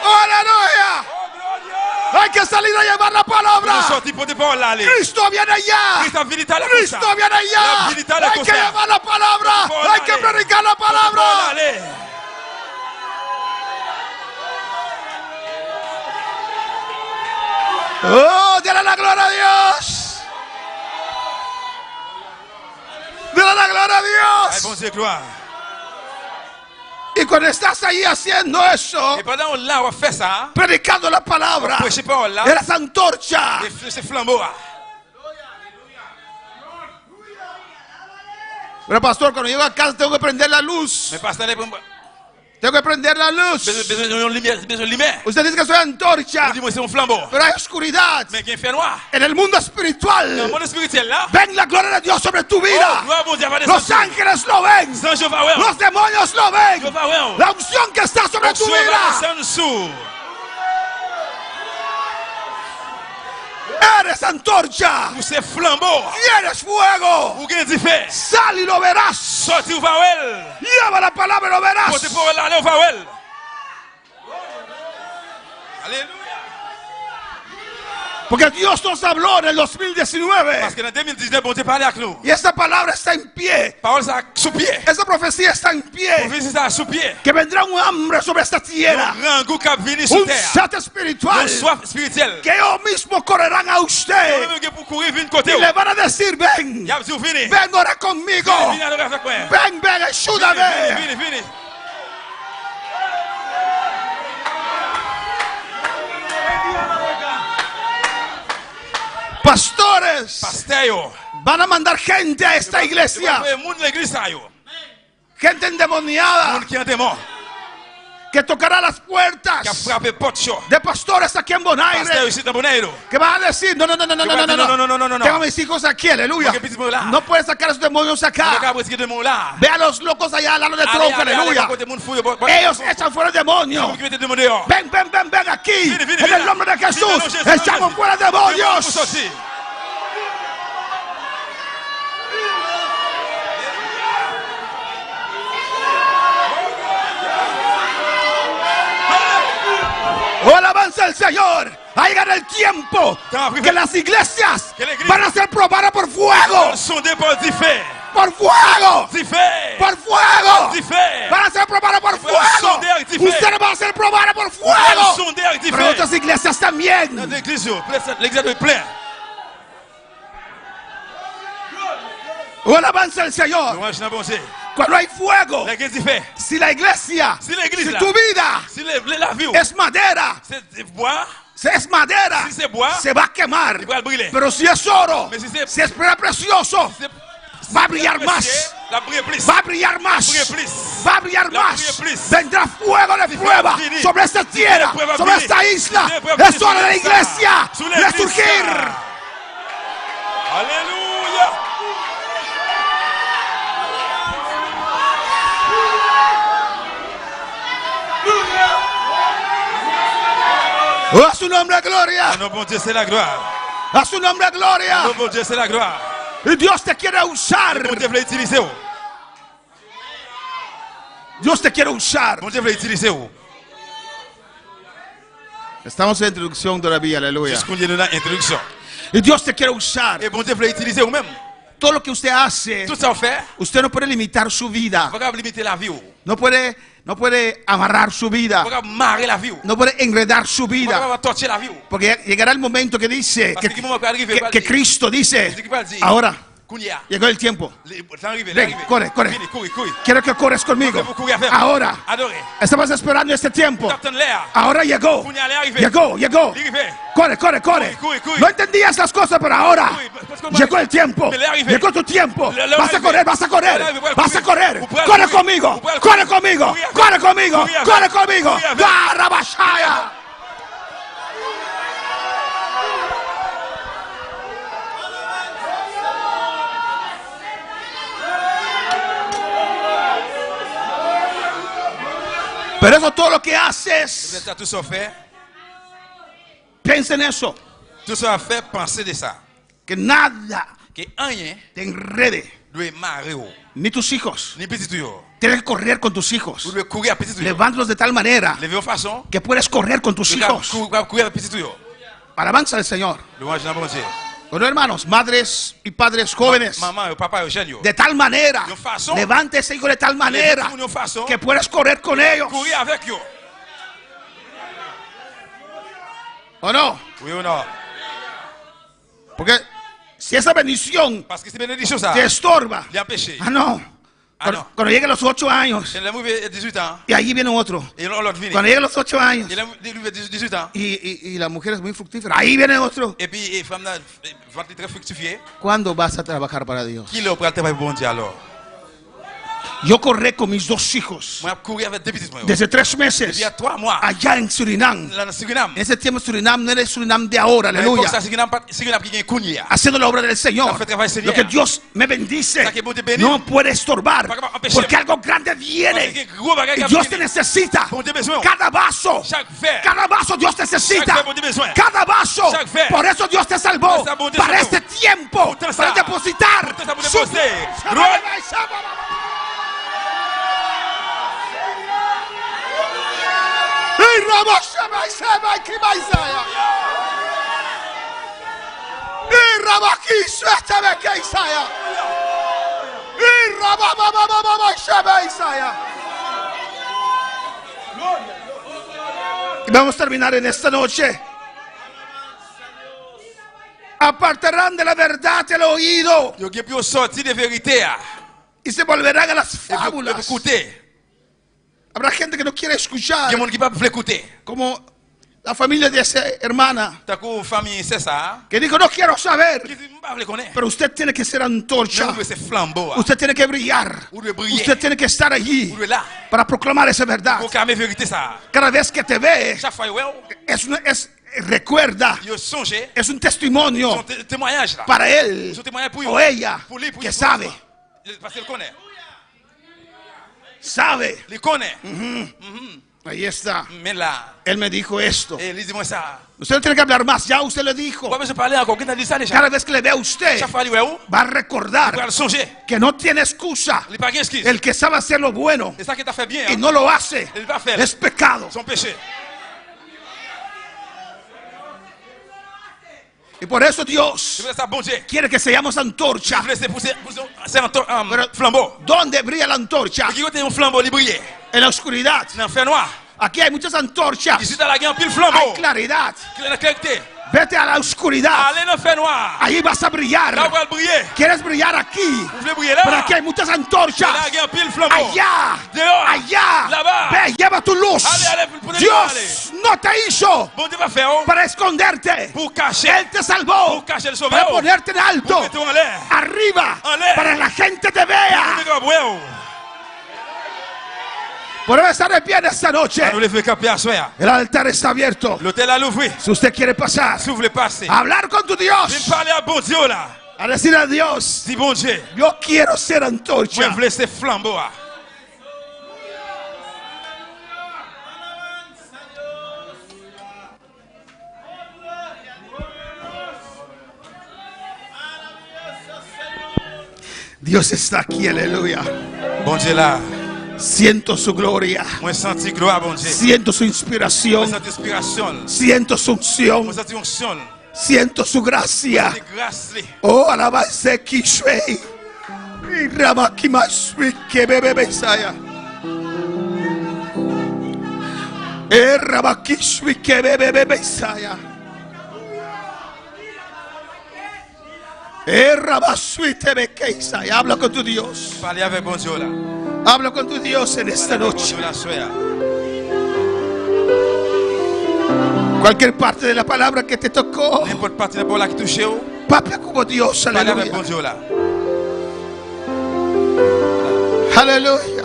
¡Aleluya! Hay que salir a llevar la Nous palabra. sortis pour des paroles aller. Cristo viene ya. Cristo viene à la Cristo cosa. viene La ya. visita a la Hay que cosa. llevar la palabra. Pour Hay que aller. predicar la Pour des paroles palabra. aller. Oh, dale la gloria a Dios. Dale la gloria a Ay, Dios. bon Dieu, gloire. Y cuando estás ahí haciendo eso, Et pendant là, on fait ça. predicando la palabra, On prêche parole là. eres antorcha. Et c'est flambeau. Pero pastor, cuando llego a casa tengo que prender la luz. Mais pasteur, Tengo que prender la luz. besoin de lumière, besoin de lumière. Usted dice que soy antorcha, Dis-moi, c'est un flambeau. pero hay oscuridad. Mais qui fait noir. En el mundo Dans le espiritual, monde spirituel là. ven la gloria de Dios sobre tu Oh, vida. gloire, mon Dieu, va Los descendre. ángeles lo ven. Sans je vais voir. Los demonios lo Je ven. vais voir. La unción que está sobre tu Je vais vida. descendre sous. Eres antorcha. Pour ces flambeaux. Tienes fuego. Pour gagner du feu. Sal y lo verás. Sorti ou va well. Lleva la palabra y lo Pour te verás. pouvoir aller ou va well. Alléluia. Porque Dios nos habló en el Parce 2019. que en 2019, bon Dieu parlait avec nous. Y esta palabra está en pie. Parole ça sous pied. Esta profecía está en pie. Prophétie ça sous pied. Que vendrá un hambre sobre esta tierra. Un grand goût qui a venu sur Un terre. sed espiritual. Une soif spirituelle. Que ellos mismos correrán a usted. Même que pour courir, venir côté. Y le van a decir, ven. Y a dit, venez. Ven, ora conmigo. Venez adorer avec moi. Ven, ven, ayúdame. Venez, venez. Pastores Pasteur yo. van a mandar gente a esta iglesia. Le monde l'église ça yo. Gente endemoniada Monde qui est démon. que tocará las Qui a puertas frappé porte chaud. de pastores aquí en Pasteur Bonaire. ici dans Bonaire. Que van a decir, no, no, no, no, no, no, no, no, no. Tengo a mis hijos aquí, aleluya. Porque petit là. No puedes sacar a esos demonios Pas acá. capable de démon là. Ve a los locos allá al lado del Allez, tronco, allez, allez, aleluya. côté monde fouille. Ellos echan fuera demonios. Qui mettez démon dehors. Ven, ven, ven, ven aquí. Viene, viene, En viene. el nombre de Jesús. Viene, Jesús, Jesús, Echamos Jesús. fuera Démon demonios. sorti. Oh, alabanza al Señor. Ha llegado el tiempo que las iglesias Que la iglesia- van a ser probadas por fuego. Sondé par du feu. Por fuego. Du feu. Por fuego. Du feu. Van a ser probadas por Fuego fuego. sondé avec du feu. Ustedes van a ser probadas por Fuego. fuego. Sondé avec du Pero feu. otras iglesias también. Dans l'église yo. L'église est plein. Oh, alabanza al Señor. Louange n'a bon Dieu. Cuando hay fuego, L'église du feu. si la iglesia, Si la iglesia- tu vida Si la vie es madera, c'est bois, si es madera, si c'est bois, se va a quemar. il va brûler. Pero si es oro, Mais si c'est- si es precioso, C'est- va a brillar c'est más. La brille plus. Va a brillar más. brille plus. Va a brillar La más. brille plus. Vendrá fuego de prueba fini. sobre esta tierra, La prueba sobre fini. esta isla. La prueba Es fini hora de la sur iglesia Sur la de iglesia. surgir. Alléluia. Oh, a su nombre gloria. Notre bon Dieu, c'est la gloire. A su nombre gloria. Notre bon Dieu, c'est la gloire. Y Dios te quiere usar. Bon Dieu veut utiliser. Dios te quiere usar. Bon Dieu veut utiliser. Estamos en introducción todavía, aleluya. Jusqu'on y est dans l'introduction. Y Dios te quiere usar. Et bon Dieu veut utiliser vous-même. Todo lo que usted hace, Tout ça on fait. usted no puede limitar su vida. Vous pouvez limiter la vie. No puede amarrar su vida. Vous pouvez marrer la vie. Vous No puede enredar su vida. pouvez torcher la vie. Porque llegará el momento que dice, Parce que le moment peut arriver. que Cristo dice, C'est qui va dire. ahora Kounia. llegó el tiempo. C'est arrivé. Ven, corre, corre. Vini, couri, couri. Quiero que corres conmigo. Vous courez à faire. Ahora. Adorez. Estamos esperando este tiempo. Captain l'air. Ahora llegó. Kounia, elle est arrivée. Llegó. Arrivé. Corre, corre, corre. Cuy, cuy. No entendías las cosas, pero ahora Cuy, parce que- llegó el tiempo. Me le arrivé. Llegó tu tiempo. Le Vas a arrivé. correr, vas a correr. Le arrivé. Vas a correr. Vous pouvez Corre courir. conmigo. Vous pouvez Corre courir. conmigo. Courir. Corre conmigo. Courir. Corre conmigo. Courir. Garabashaya. Pero eso todo lo que haces, Tout ça fait. piensa en eso. Tout ça fait penser de ça. Que nada Que rien te enrede, doit marrer. ni tus hijos. Ni petit tuyau. Tienes que correr con tus hijos. Vous devez courir à petit tuyau. Levántalos de tal manera Levez en façon. que puedes correr con tus hijos. Courir à petit tuyau. Alabanza al Señor. Louange dans bon Dieu. Bueno, hermanos, madres y padres jóvenes, Maman, papa, jeune yo. de tal manera, De façon. levante ese hijo de tal manera De façon. que puedes correr con ellos. Courir avec yo. ¿O no? Oui ou non? Porque si esa bendición Parce que c'est bénédiction ça. te estorba, Il a péché. ah no, Ah, no. cuando lleguen los 8 años Il a mouvé 18 ans. y allí viene otro, Et l'autre vini. cuando lleguen los 8 años Il a mouvé 18 ans. y la mujer es muy fructífera, ahí viene otro. Et puis, femme là, va très fructifier. ¿Cuándo vas a trabajar para Dios? Qui l'a pris travail pour bon Dieu alors? Yo corrí con mis 2 hijos Moi, je courir avec deux petits moi. desde 3 Il meses y a 3 mois. allá en Surinam. Là, dans Suriname. En ese tiempo Surinam no era el Surinam de ahora, À l'époque, ça, aleluya. Suriname qui gagne Kounia. Haciendo la obra del Señor. Ça fait travail Seigneur. Lo que Dios me bendice Ça que Dieu te bénit. no puede estorbar, Para que empêcher. porque algo grande Parce viene. que gros bagage Y qui Dios a te venu. necesita. Bon Dieu besoin. Cada vaso, Chaque verre. cada vaso Dios necesita. Chaque verre, bon Dieu besoin. Cada vaso. Chaque verre. Por eso Dios te salvó. Por eso, bon Dieu Para salvó. este tiempo, Por eso, para depositar. por eso, por su- depositar. Gloria. Y Ramos Shema y Kimaisaya. Y Rabakish Shema y Isaya. Y Rabababababa Shema Isaya. Y vamos a terminar en esta noche. Apartarán de la verdad el oído Yo qui pu sortir de vérité. y se volverán a las Et puis fábulas. écouter. Habrá gente que no quiere Il y escuchar, a monde qui pas veut écouter. como la familia de esa hermana T'as qu'une famille, c'est ça. que dijo: no quiero saber, Qui dit, pas le connaître. pero usted tiene que ser antorcha, Mais c'est flambeau. usted tiene que brillar, Ou de briller. usted tiene que estar allí Ou de là. para proclamar esa verdad. Pour calmer vérité ça. Cada vez que te ve, Chaque fois, ouais, recuerda, il songe. es un testimonio Son témoignage là. para él Son témoignage pour o ella Pour lui, pour que lui, sabe, parce qu'il connaît. sabe. Il connaît. Ahí está. Mais là, Él me dijo esto. et dis-moi ça. Usted no tiene que hablar más, ya usted le dijo. Pourquoi je parler encore? Qui t'a dit ça déjà? Cada vez que le vea a usted, Chaque fois, il ouais où? va a Il recordar va le songer. que no tiene excusa. Il pas excuse. El que sabe hacer lo bueno C'est ça qui t'a fait bien. y Hein? no lo hace Il va faire es pecado. son péché. Y por eso Je Dios veux ça, bon Dieu. quiere que seamos antorcha. Je veux laisser c'est un Pero, flambeau. ¿dónde brilla la antorcha? Qui côté un flambeau, il brille. En la oscuridad. Dans le fer noir. Aquí hay muchas antorchas. Ici, dans la guerre, pile Hay flambeau. claridad. La clarté. Vete a la oscuridad. Allez dans le fer noir. Ahí vas a Là, brillar. on va briller. ¿Quieres brillar aquí? Vous voulez briller là? Pero aquí hay muchas antorchas. La guerre, pile flambeau. Allá. Dehors. Allá. Là-bas. Ve, lleva tu luz. Allez, prenez Dios no te hizo Bon Dieu va faire oh, para esconderte. pour cacher. Él te salvó Pour cacher le para sauveur. ponerte en alto, Pour mettre en l'air. arriba, En l'air. para que la gente te vea. Por eso estar de pie en esta noche. Nous levons camper à soir. El altar está abierto. L'hôtel a l'ouvrir. Si usted quiere pasar, Si vous voulez passer. a hablar con tu Viens Dios, parler à bon Dieu là. a decir a Dios: Dis bon Dieu. yo quiero ser Moi, antorcha. je voulais ces flambeaux là. Dios está aquí, aleluya. Bon Dieu là. Siento su gloria, Moi, senti gloire, bon Dieu. siento su Moi, inspiración, senti inspiration. siento su Moi, unción, senti onction. siento su gracia. Des grâces. Oh, alabanza Kishwei. Y Ramakimashwi Kebebe Saya. Rabakishwi Kebebe Saya. Rabaswi Tebeke Saya. Habla con tu Dios. Parler avec bon Dieu là. Habla con tu Dios en esta Bon noche. Dieu la soir. Cualquier parte de la palabra que te tocó, N'importe partie de la qui touche où. papia como Dios. Parler avec bon Aleluya. Dieu là. Aleluya.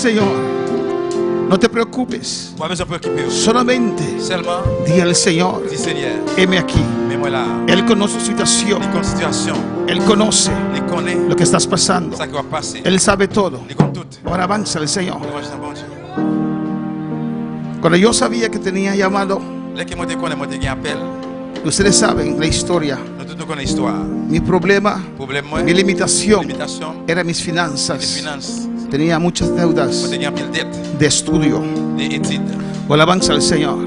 Señor. No te preocupes. Pas besoin de préoccuper. Solamente Seulement, di al Señor, dis Seigneur, heme aquí. mets-moi là. Él conoce su situación. Les constitutions, Él conoce les connaît, lo que estás pasando. ça qui va passer. Él sabe todo. Les compte toutes. Ahora avanza el Señor. Moi, je suis un bon Dieu. Cuando yo sabía que tenía llamado, Là que moi te connais, moi te gagne appel. ustedes saben la historia. Nous tous nous connaissons l'histoire. Mi problema, Problème moi, mi limitación limitation, era mis les finanzas. finances. Tenía muchas Moi deudas te gagne pile dette, de estudio. des études. O alabanza al Señor.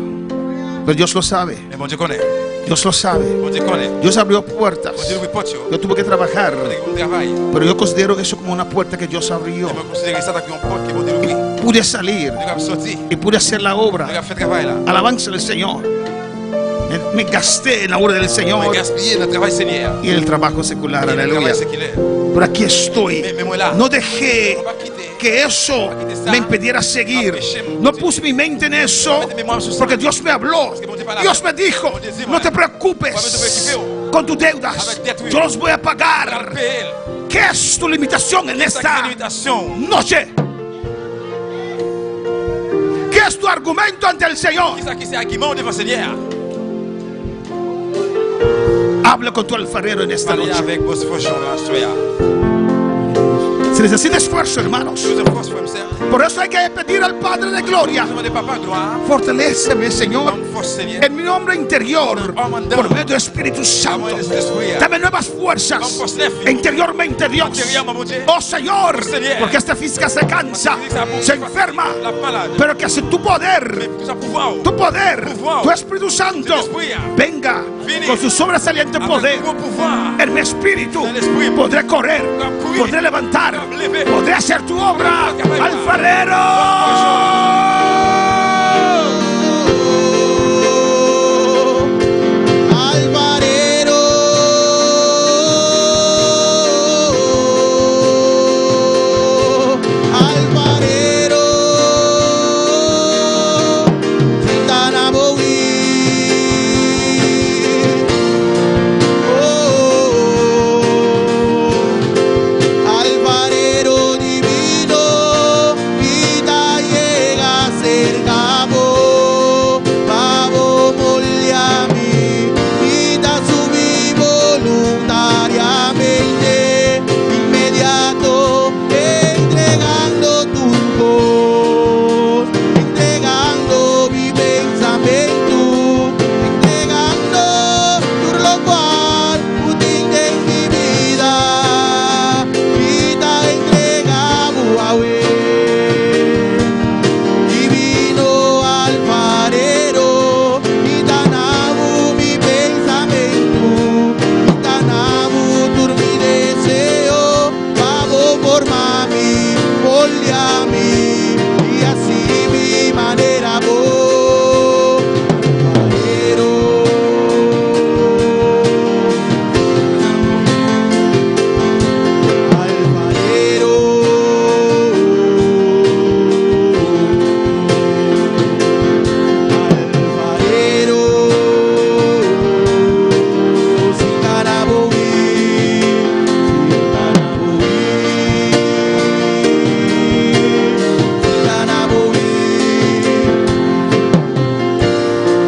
Pero Dios lo sabe. Mais bon Dieu connaît. Dios lo sabe. Bon Dieu connaît. Dios abrió Bon Dieu puertas. ouvre porte. Yo tuve que trabajar. Bon Dieu ouvre travail. Pero yo considero eso como una puerta que Dios abrió. Je me considère ça comme une porte que bon Dieu ouvre. Pude salir Nous avons sorti. y pude hacer la Nous obra. avons fait travail là. Alabanza al Señor. Me gasté en la obra del On a Señor gaspillé notre travail Seigneur. y en el trabajo secular. Et le Aleluya. travail séculaire. Pero aquí estoy. Mais moi là. No dejé On va quitter. que eso me impidiera seguir. No puse mi mente en eso porque Dios me habló. Dios me dijo, no te preocupes con tus deudas. Yo los voy a pagar. ¿Qué es tu limitación en esta noche? ¿Qué es tu argumento ante el Señor? Qui c'est argument devant Seigneur? Habla con tu alfarero en esta Parlez noche. avec vos forgerons là, soyez. Se necesita esfuerzo, hermanos. Nous avons force frère et sœur. Por eso hay que pedir al Padre de Gloria. Demandez papa gloire. Fortaléceme, Señor, Donne force Seigneur. en mi hombre interior por medio del Espíritu Santo. Dame nuevas fuerzas interiormente, Dios. Oh Señor, porque esta física se cansa, se enferma, pero que hace tu poder, tu Espíritu Santo venga con su sobresaliente poder. En mi espíritu podré correr, podré levantar, podré hacer tu obra, alfarero.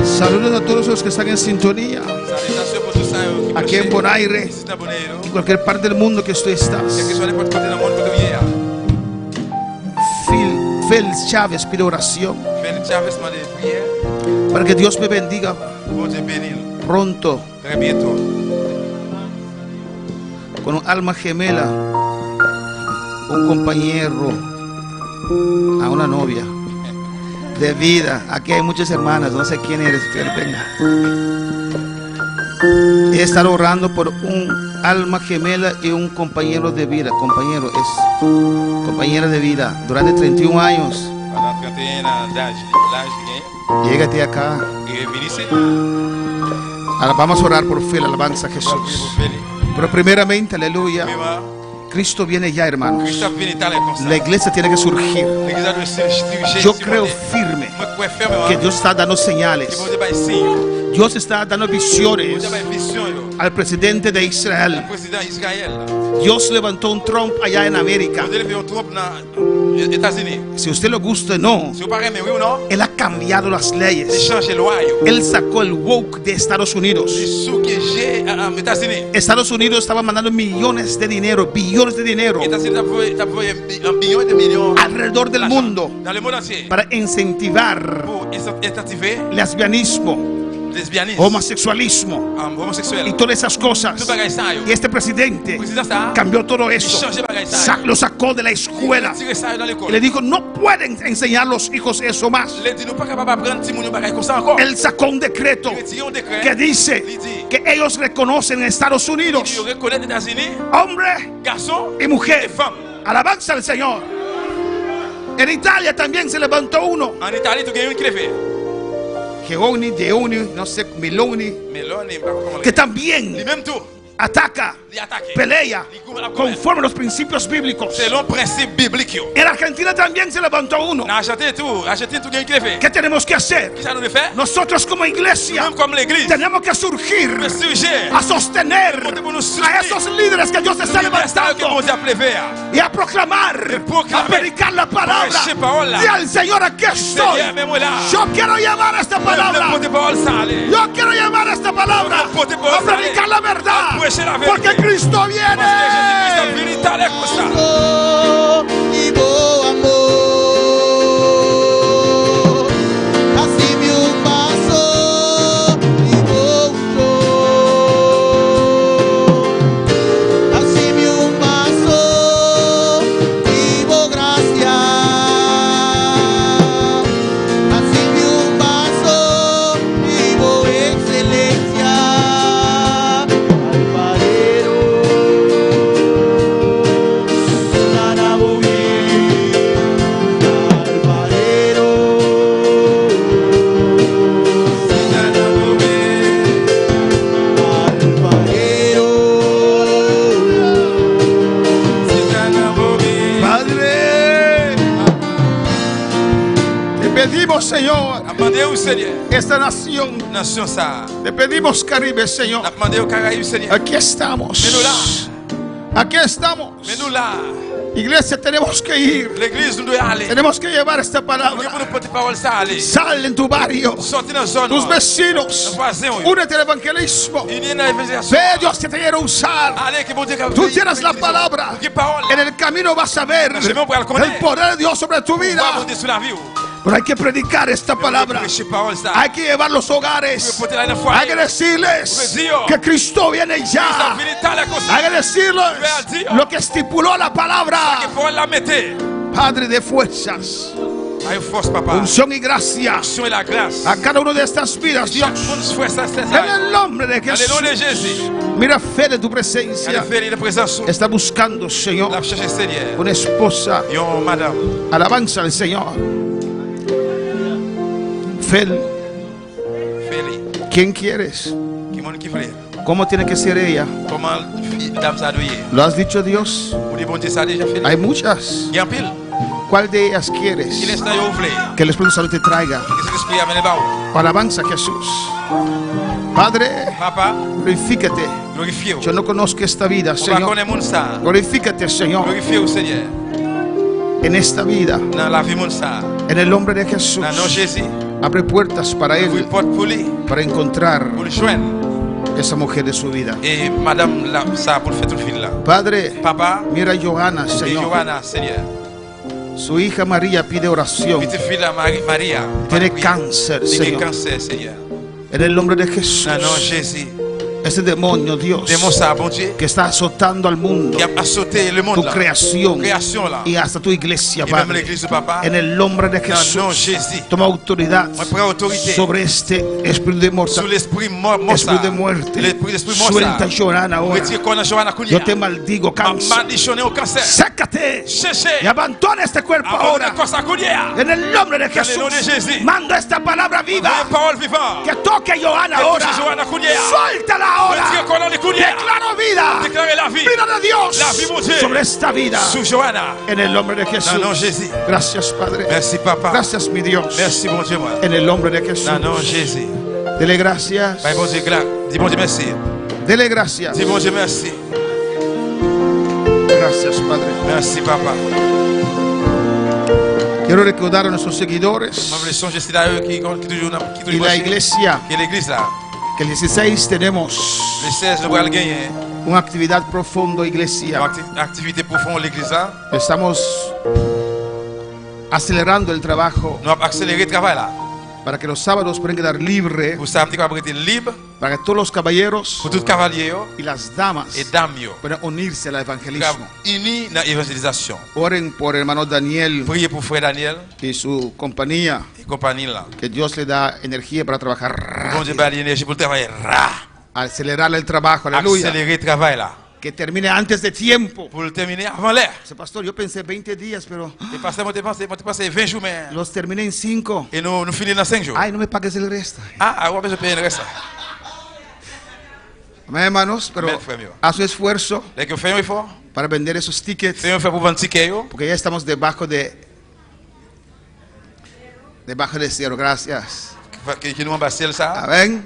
Saludos a todos los que están en sintonía, Salutations pour tous ceux qui aquí en Bonaire, ici dans Bonaire. en cualquier parte del mundo que tú Quel que estás. soit n'importe côté dans le monde où tu es. Félix Chávez pide oración Félix Chavez m'a dit prière. para que Dios me bendiga Bon Dieu bénisse. pronto Très bientôt. con un alma gemela, un compañero, a una novia de vida. Aquí hay muchas hermanas, no sé quién eres, pero venga. He estado orando por un alma gemela y un compañero de vida. Compañero es compañera de vida durante 31 años. Pendant 31 ans d'âge, l'âge qu'il Llégate acá. gagne. Et venissez. Ahora vamos a orar por fe, la alabanza a Pour Jesús. Félix. Pero primeramente, aleluya, Premièrement, Cristo viene ya, hermanos. Christophe vient à comme ça. La iglesia tiene que surgir. L'église doit se Yo creo firme Moi, je crois fermement que Dios está dando que señales. bon Dieu va signe. Dios está dando Bon visiones Dieu va vision. Yo. al presidente de Le Israel. président Israël. Dios levantó un Trump allá en América. Bon Dieu fait un trompe dans États-Unis. Si usted le gusta o no, Si vous parlez, mais oui ou non, él ha cambiado las il leyes. change les lois. Él sacó el woke de Estados Unidos. Ce que j'ai aux États-Unis. Estados Unidos estaba mandando millones de dinero, billones de dinero Les États-Unis t'as envoyé un billion et des millions alrededor del d'argent mundo dans le monde entier para incentivar pour incentiver lesbianismo, lesbianisme, homosexualismo y homosexuel. todas esas cosas. Tout bagay ça yo. Y este presidente Président ça, cambió todo eso, lo sacó de la escuela tiré ça dans y l'école. le dijo: no pueden enseñar a los hijos eso más. Les dit nous pas capable d'apprendre petit moun bagay comme ça encore. Él sacó un decreto Il retiré un décret que dice que ellos reconocen en Estados qui Unidos reconnaît les États-Unis hombre garçons y et mujer. femmes. Alabanza al Señor. En Italia también se levantó uno, En Italie, tu gagnes une crevée. Geoni, Deoni, no sé, Miloni, Mais là, on est pas comment que le también même tout, ataca, il attaque. pelea conforme a los principios bíblicos. Selon principe biblique yo. En Argentina también se levantó uno. Dans Argentine tout gagne une crevée. ¿Qué tenemos que hacer? Qu'est-ce que nous devons faire? Nosotros como iglesia Même comme l'église, tenemos que surgir le sujet, a sostener a esos líderes que Dios está que levantando mon Dieu a appelé vers. y a proclamar, a predicar la palabra. Prêcher parole là. Y al Señor: aquí estoy. Seigneur, mets-moi là. Yo quiero llevar esta Le palabra. porte parole ça allez. Yo quiero llevar esta palabra a predicar la verdad, A prêcher la vérité. porque Cristo Parce que Jésus-Christ a viene. venu t'aller comme ça. Padre, te pedimos, Señor, Demandez au Seigneur, esta nación. nation ça. Te pedimos, Caribe, Señor. Demandez au Caraïbes, Seigneur. Aquí estamos. Aquí estamos. Mais nous là, Iglesia, tenemos que ir. l'église nous doit aller. Tenemos que llevar esta Nous devons palabra. nous porter parole ça aller. Sal en tu barrio, Sortez dans la zone. tus vecinos. Únete al evangelismo. Unis dans l'évangélisation. Ve, Dios te quiere usar. Allez, que bon Dieu Tú tienes la palabra. Qui parole. En el camino vas a ver el poder de Dios sobre tu Va vida. monter sur la vie. Pero hay que predicar esta palabra. Prêcher parole ça. Hay que llevar los hogares. Porter la foi. Hay que decirles que Cristo viene ya. Hay que decirles lo que estipuló la palabra. Que parole la mettez. Padre de fuerzas, Aïe force papa. unción y gracia Unction et la grâce. a cada una de estas vidas, Dios. Chaque bonne foi ça c'est En ça. el nombre de Dans le nom de Jesús. Jésus. Mira, fe de tu Elle presencia. fait la présence. Está buscando, Señor, La chercher Seigneur. una esposa. Yon madame. Alabanza al Señor. Fel, Félix. ¿quién quieres? Qui monde qui voulait. ¿Cómo tiene que ser ella? Comment dame ça doyer. ¿Lo has dicho, Dios? Vous dites bon Dieu ça déjà fait. Hay muchas. Il y a un pile. ¿Cuál de ellas Qui quieres? l'instant yo voulez. Que el Espíritu Santo te traiga. Que cet esprit amène bas. Alabanza a Jesús. Padre, Papa, glorifícate. glorifiez-vous. Yo no conozco esta vida, On va Señor. connaître moun ça. Glorifícate, Señor, Glorifiez-vous Seigneur. en esta vida. Dans la vie moun ça. En el nombre de Jesús. Dans le nom de Jésus. Abre puertas para Ouvre él, une porte pour lui. para encontrar Pour le joindre. esa mujer de su vida. Et madame là, ça pour le faire tout le fil là. Padre, Papa, mira a Johanna, et Señor. Johanna, Seigneur. Su hija María pide oración. Petite fille là, Maria. Tiene Maria. cáncer, Tiene Señor. cancer, Seigneur. En el nombre de Jesús. Dans le nom de Jésus. Ese demonio, Dios, Démon ça, bon Dieu. que está azotando al mundo, Qui a sauté le monde tu là. creación Création là. y hasta tu iglesia, Et même Padre. l'église de papa. En el nombre de Dans le nom de Jesús, Jésus. toma autoridad Moi, prends autorité. sobre este espíritu de Sur mortal, l'esprit mort, espíritu de muerte. L'esprit mort. Suelta Johanna ahora. Retire qu'on a Johanna Yo Kounia. te maldigo, cáncer. Malditionné au cancer. Sácate Cherchez. y abandona este cuerpo Avant ahora. de cosa Kounia. En el nombre de Dans le nom de Jesús, Jésus. mando esta palabra viva Une parole vivante. que toque Johanna Que ahora. touche Johanna Kounia. Suéltala Retire ahora. qu'on a Kounia. Declaro vida. Déclarez la vie. Vida de Dios La vie, mon Dieu. sobre esta vida. Sous Johanna. En el nombre de Dans le nom de Jesús. Jésus. Gracias, Padre. Merci papa. Gracias, mi Dios. Merci bon Dieu moi. En el nombre de Jesús. Dans le nom de Jésus. Dele gracias. Bye bon Dieu, dis bon Dieu merci. Dele gracias. Dis bon Dieu merci. Gracias, Padre. Merci papa. Quiero recordar a nuestros seguidores Moi, je songe c'est là qui toujours y la iglesia qui est l'église là. que el 16 tenemos Le 16 nous allons gagner una actividad profundo iglesia. une activité profonde l'église là. Estamos acelerando el trabajo Nous allons accélérer le travail là. para que los sábados puedan quedar libres, Pour ça, nous allons être libre para que todos los caballeros pour tout cavalier y las damas et dames yo. puedan unirse al evangelismo. Unis dans l'évangélisation. Oren por el hermano Daniel Priez pour frère Daniel y su compañía, et compagnie là. que Dios le da energía para trabajar Bon Dieu rápido, va l'énergie pour le travail. acelerar el trabajo, aleluya, Accélérer le travail là. que termine antes de tiempo. Pour le terminer avant l'heure. Ese pastor, yo pensé 20 días, pero Et pasteur, moi, j'ai passé 20 jours, mais. los terminé en 5. Et nous finissons dans 5 jours. Ay, no me pagues el resto. Ah, ouais, je paye le reste. Amén, hermanos, pero Amén, frère mío. haz su esfuerzo Dès que fait un effort, para vender esos tickets, fait un effort pour vendre ticket, yo. porque ya estamos debajo de cero. Gracias. Que nous embassons ça. Amén.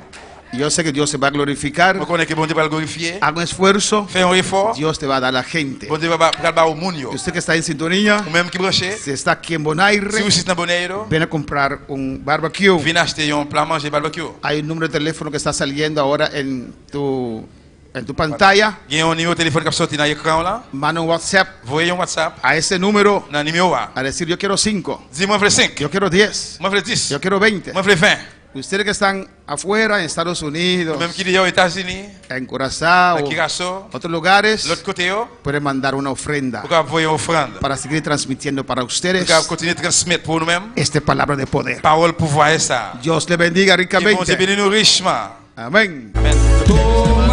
Y yo sé que Dios se va a glorificar. On connaît que bon Dieu va le glorifier. Haga un esfuerzo, Fais un effort. Dios te va a dar la gente. Bon Dieu va le au monde, yo. Y usted que está en sintonía, Ou même qui branché. si está aquí en Si Bonaire, vous êtes dans Bonaire, ven a comprar un barbecue. venez acheter un plat manger barbecue. Hay un número de teléfono que está saliendo ahora en tu pantalla. Il y a un numéro de téléphone qui sorti dans l'écran là. Manda un WhatsApp Voyez un WhatsApp. a ese número Dans le numéro là. a decir: yo quiero 5, Dis-moi, je veux 5. yo quiero 10, Moi, je veux 10. yo quiero 20. Moi, je veux 20. Ustedes que están afuera, en Estados Unidos, Même qui est aux États-Unis, en Curazao, à Curaçao, otros lugares, l'autre côté, yo, pueden mandar una ofrenda pour envoyer une offrande. para seguir transmitiendo para ustedes Pour continuer de transmettre pour nous-mêmes. esta palabra de poder. Parole pouvoir et ça. Dios le bendiga Que bon Dieu ricamente. bénisse nous richement. Amén. Amen.